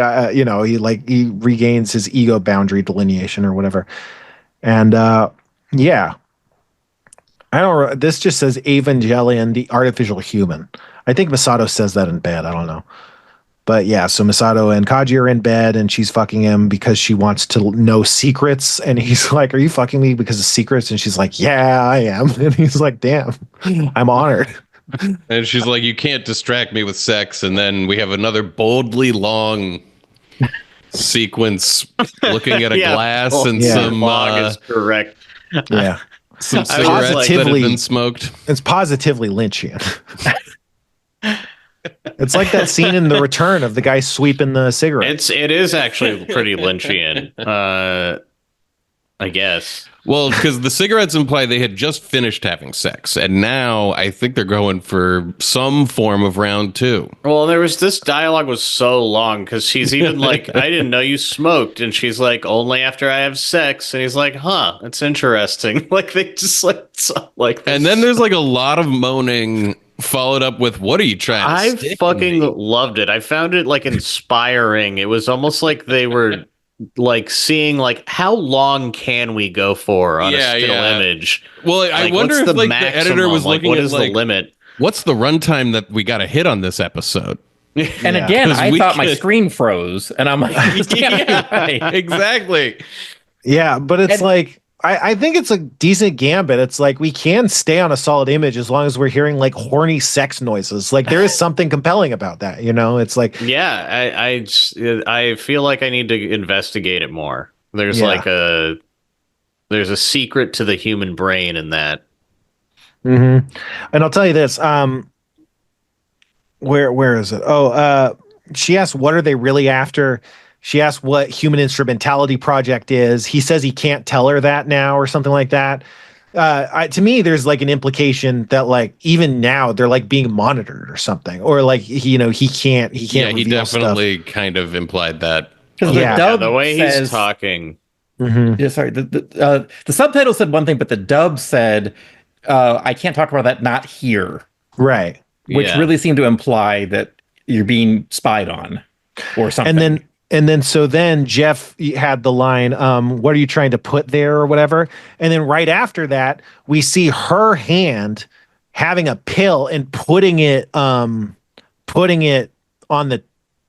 Speaker 1: he regains his ego boundary delineation or whatever. And yeah, I don't. This just says Evangelion, the artificial human. I think Misato says that in bed. I don't know. But yeah, so Misato and Kaji are in bed and she's fucking him because she wants to know secrets. And he's like, are you fucking me because of secrets? And she's like, yeah, I am. And he's like, damn, I'm honored.
Speaker 3: And she's like, you can't distract me with sex. And then we have another boldly long sequence looking at a glass and some
Speaker 4: long is correct.
Speaker 1: Yeah.
Speaker 3: Some cigarettes that have been smoked.
Speaker 1: It's positively Lynchian. It's like that scene in The Return of the guy sweeping the cigarettes.
Speaker 4: It is actually pretty Lynchian, I guess.
Speaker 3: Well, because the cigarettes imply they had just finished having sex, and now I think they're going for some form of round two.
Speaker 4: Well, this dialogue was so long because she's even like, I didn't know you smoked. And she's like, only after I have sex. And he's like, huh, that's interesting. Like, they just like,
Speaker 3: and then there's like a lot of moaning followed up with, what are you trying to
Speaker 4: I fucking loved it. I found it like inspiring. It was almost like they were like seeing like how long can we go for on a still image.
Speaker 3: Well, I wonder if like the editor was looking
Speaker 4: what
Speaker 3: at
Speaker 4: is
Speaker 3: like,
Speaker 4: the limit?
Speaker 3: What's the runtime that we got to hit on this episode?
Speaker 2: And again, I thought my screen froze, and I'm like, right.
Speaker 3: Exactly.
Speaker 1: Yeah, but it's like I think it's a decent gambit. It's like we can stay on a solid image as long as we're hearing like horny sex noises. Like there is something compelling about that, It's like,
Speaker 4: yeah, I feel like I need to investigate it more. There's there's a secret to the human brain in that.
Speaker 1: Mm-hmm. And I'll tell you this. Where is it? Oh, she asked, what are they really after? She asked what Human Instrumentality Project is. He says he can't tell her that now or something like that. To me, there's like an implication that like even now they're like being monitored or something, or like he can't.
Speaker 3: Yeah, he definitely kind of implied that.
Speaker 4: The way he's talking.
Speaker 1: Mm-hmm.
Speaker 2: Yeah, sorry. The subtitle said one thing, but the dub said, "I can't talk about that. Not here."
Speaker 1: Right.
Speaker 2: Which really seemed to imply that you're being spied on, or something.
Speaker 1: And then Jeff had the line, what are you trying to put there or whatever? And then right after that, we see her hand having a pill and putting it on the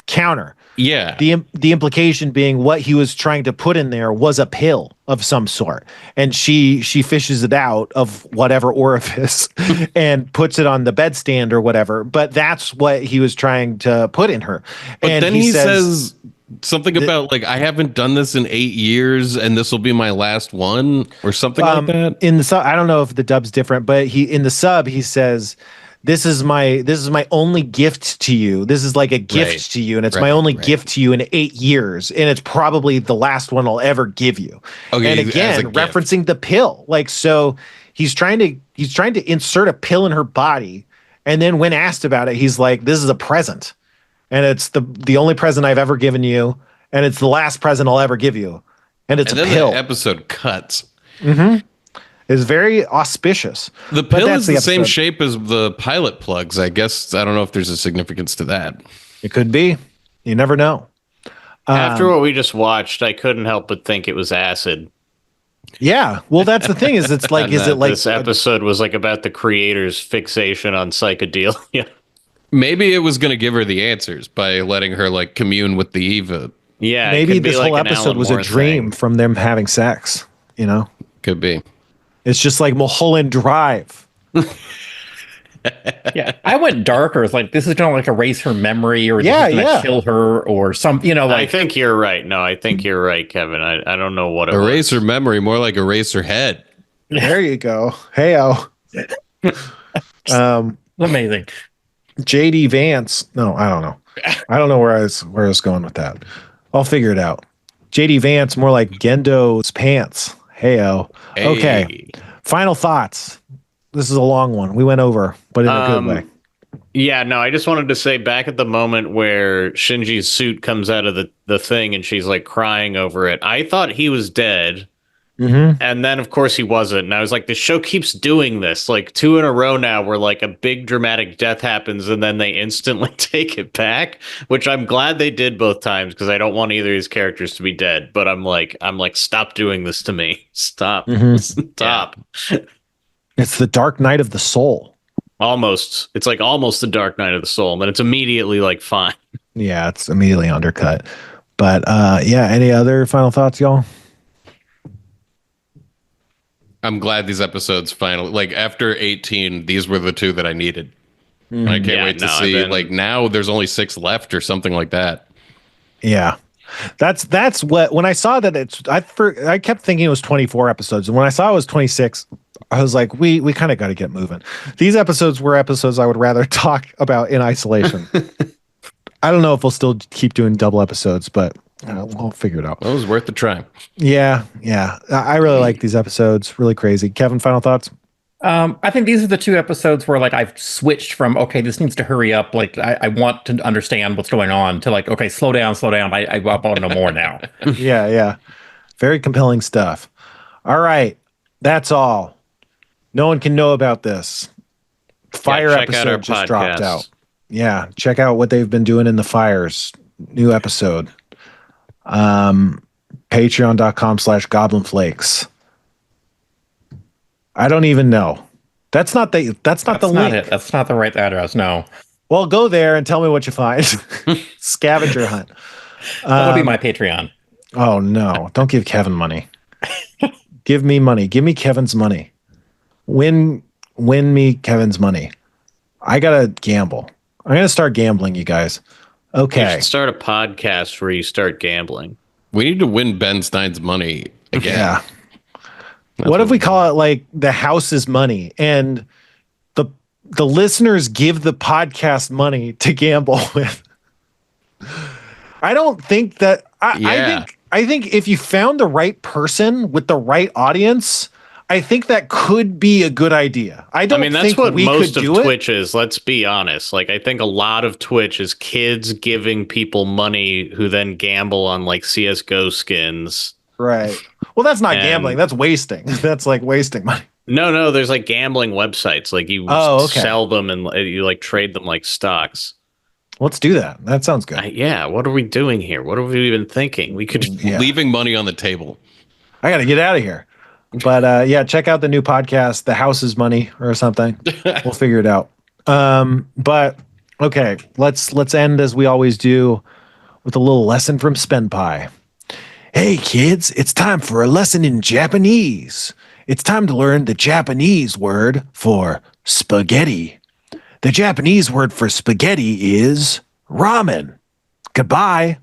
Speaker 1: counter.
Speaker 3: Yeah.
Speaker 1: The implication being what he was trying to put in there was a pill of some sort. And she fishes it out of whatever orifice and puts it on the bedstand or whatever. But that's what he was trying to put in her.
Speaker 3: But
Speaker 1: and
Speaker 3: then he says something about like, I haven't done this in 8 years and this will be my last one or something like that.
Speaker 1: In the sub, I don't know if the dub's different, but in the sub he says, This is my only gift to you. This is like a gift to you, and it's my only gift to you in 8 years, and it's probably the last one I'll ever give you. Okay, and again, referencing the pill, like so, he's trying to insert a pill in her body, and then when asked about it, he's like, "This is a present, and it's the only present I've ever given you, and it's the last present I'll ever give you, and it's a pill."
Speaker 3: The episode cuts.
Speaker 1: Mm-hmm. Is very auspicious.
Speaker 3: The pill is the same shape as the pilot plugs. I guess I don't know if there's a significance to that.
Speaker 1: It could be. You never know.
Speaker 4: After what we just watched, I couldn't help but think it was acid.
Speaker 1: Yeah. Well, that's the thing. Is it's like is it like
Speaker 4: this episode was like about the creator's fixation on psychedelia?
Speaker 3: Maybe it was going to give her the answers by letting her like commune with the Eva
Speaker 4: Yeah, it
Speaker 1: Maybe
Speaker 4: could be
Speaker 1: this
Speaker 4: like
Speaker 1: whole
Speaker 4: an
Speaker 1: episode
Speaker 4: Alan
Speaker 1: was a
Speaker 4: Moore
Speaker 1: dream
Speaker 4: thing.
Speaker 1: from them having sex. You know,
Speaker 3: Could be.
Speaker 1: it's just like Mulholland Drive.
Speaker 2: Yeah, I went darker. It's like this is gonna like erase her memory, or this
Speaker 1: Yeah,
Speaker 2: is gonna
Speaker 1: yeah.
Speaker 2: kill her, or some,
Speaker 4: I
Speaker 2: like
Speaker 4: think you're right. No, I think you're right, Kevin. I don't know what it
Speaker 3: Erase her
Speaker 4: was.
Speaker 3: memory, more like erase her head.
Speaker 1: There you go. Heyo.
Speaker 2: amazing.
Speaker 1: JD Vance. No, I don't know. I don't know where I was going with that. I'll figure it out. JD Vance, more like Gendo's pants. Heyo. Okay.
Speaker 3: Hey.
Speaker 1: Final thoughts. This is a long one. We went over, but in a good way.
Speaker 4: Yeah, no, I just wanted to say back at the moment where Shinji's suit comes out of the thing and she's like crying over it. I thought he was dead.
Speaker 1: Mm-hmm.
Speaker 4: And then of course he wasn't. And I was like, the show keeps doing this like 2 in a row now where like a big dramatic death happens and then they instantly take it back, which I'm glad they did both times because I don't want either of these characters to be dead. But I'm like, stop doing this to me. Stop. Stop.
Speaker 1: It's the dark night of the soul.
Speaker 4: Almost. It's like almost the Dark Knight of the Soul. And then it's immediately like fine.
Speaker 1: Yeah, it's immediately undercut. But yeah, any other final thoughts, y'all?
Speaker 3: I'm glad these episodes finally, like after 18, these were the 2 that I needed. And I can't wait to see. Like now, there's only 6 left or something like that.
Speaker 1: Yeah. That's what, when I saw that I kept thinking it was 24 episodes. And when I saw it was 26, I was like, we kind of got to get moving. These episodes were episodes I would rather talk about in isolation. I don't know if we'll still keep doing double episodes, but we'll figure it out.
Speaker 3: Well, it was worth the try.
Speaker 1: Yeah. I really like these episodes. Really crazy. Kevin, final thoughts?
Speaker 2: I think these are the 2 episodes where like I've switched from, okay, this needs to hurry up. Like I want to understand what's going on, to like, okay, slow down. I want to know more now.
Speaker 1: Yeah. Very compelling stuff. All right. That's all. No one can know about this. Fire
Speaker 4: check out our
Speaker 1: episode just dropped
Speaker 4: podcast.
Speaker 1: out. Yeah. Check out what they've been doing in the fires. New episode. Patreon.com/goblinflakes. I don't even know. That's not the link.
Speaker 2: That's not it. That's not the right address. No.
Speaker 1: Well, go there and tell me what you find. Scavenger hunt.
Speaker 2: That would be my Patreon.
Speaker 1: Oh no! Don't give Kevin money. Give me money. Give me Kevin's money. Win me Kevin's money. I gotta gamble. I'm gonna start gambling, you guys.
Speaker 4: You
Speaker 1: Okay.
Speaker 4: should start a podcast where you start gambling.
Speaker 3: We need to win Ben Stein's money again.
Speaker 1: Yeah. What if we call it like the house's money, and the listeners give the podcast money to gamble with? I don't think that. I think if you found the right person with the right audience, I think that could be a good idea. I
Speaker 4: mean, that's
Speaker 1: think
Speaker 4: what
Speaker 1: we
Speaker 4: most
Speaker 1: could
Speaker 4: of
Speaker 1: do
Speaker 4: Twitch is. Let's be honest. Like, I think a lot of Twitch is kids giving people money who then gamble on like CS:GO skins.
Speaker 1: Right. Well, that's not
Speaker 4: And-
Speaker 1: gambling. That's wasting. That's like wasting money.
Speaker 4: No, there's like gambling websites. Like you
Speaker 1: okay.
Speaker 4: sell them and you like trade them like stocks.
Speaker 1: Let's do that. That sounds good.
Speaker 4: Yeah, what are we doing here? What are we even thinking? We could
Speaker 1: Yeah.
Speaker 3: Leaving money on the table.
Speaker 1: I got to get out of here. But yeah, check out the new podcast, The House's Money or something. We'll figure it out. But okay, let's end as we always do with a little lesson from Spenpie. Hey kids, it's time for a lesson in Japanese. It's time to learn the Japanese word for spaghetti. The Japanese word for spaghetti is ramen. Goodbye.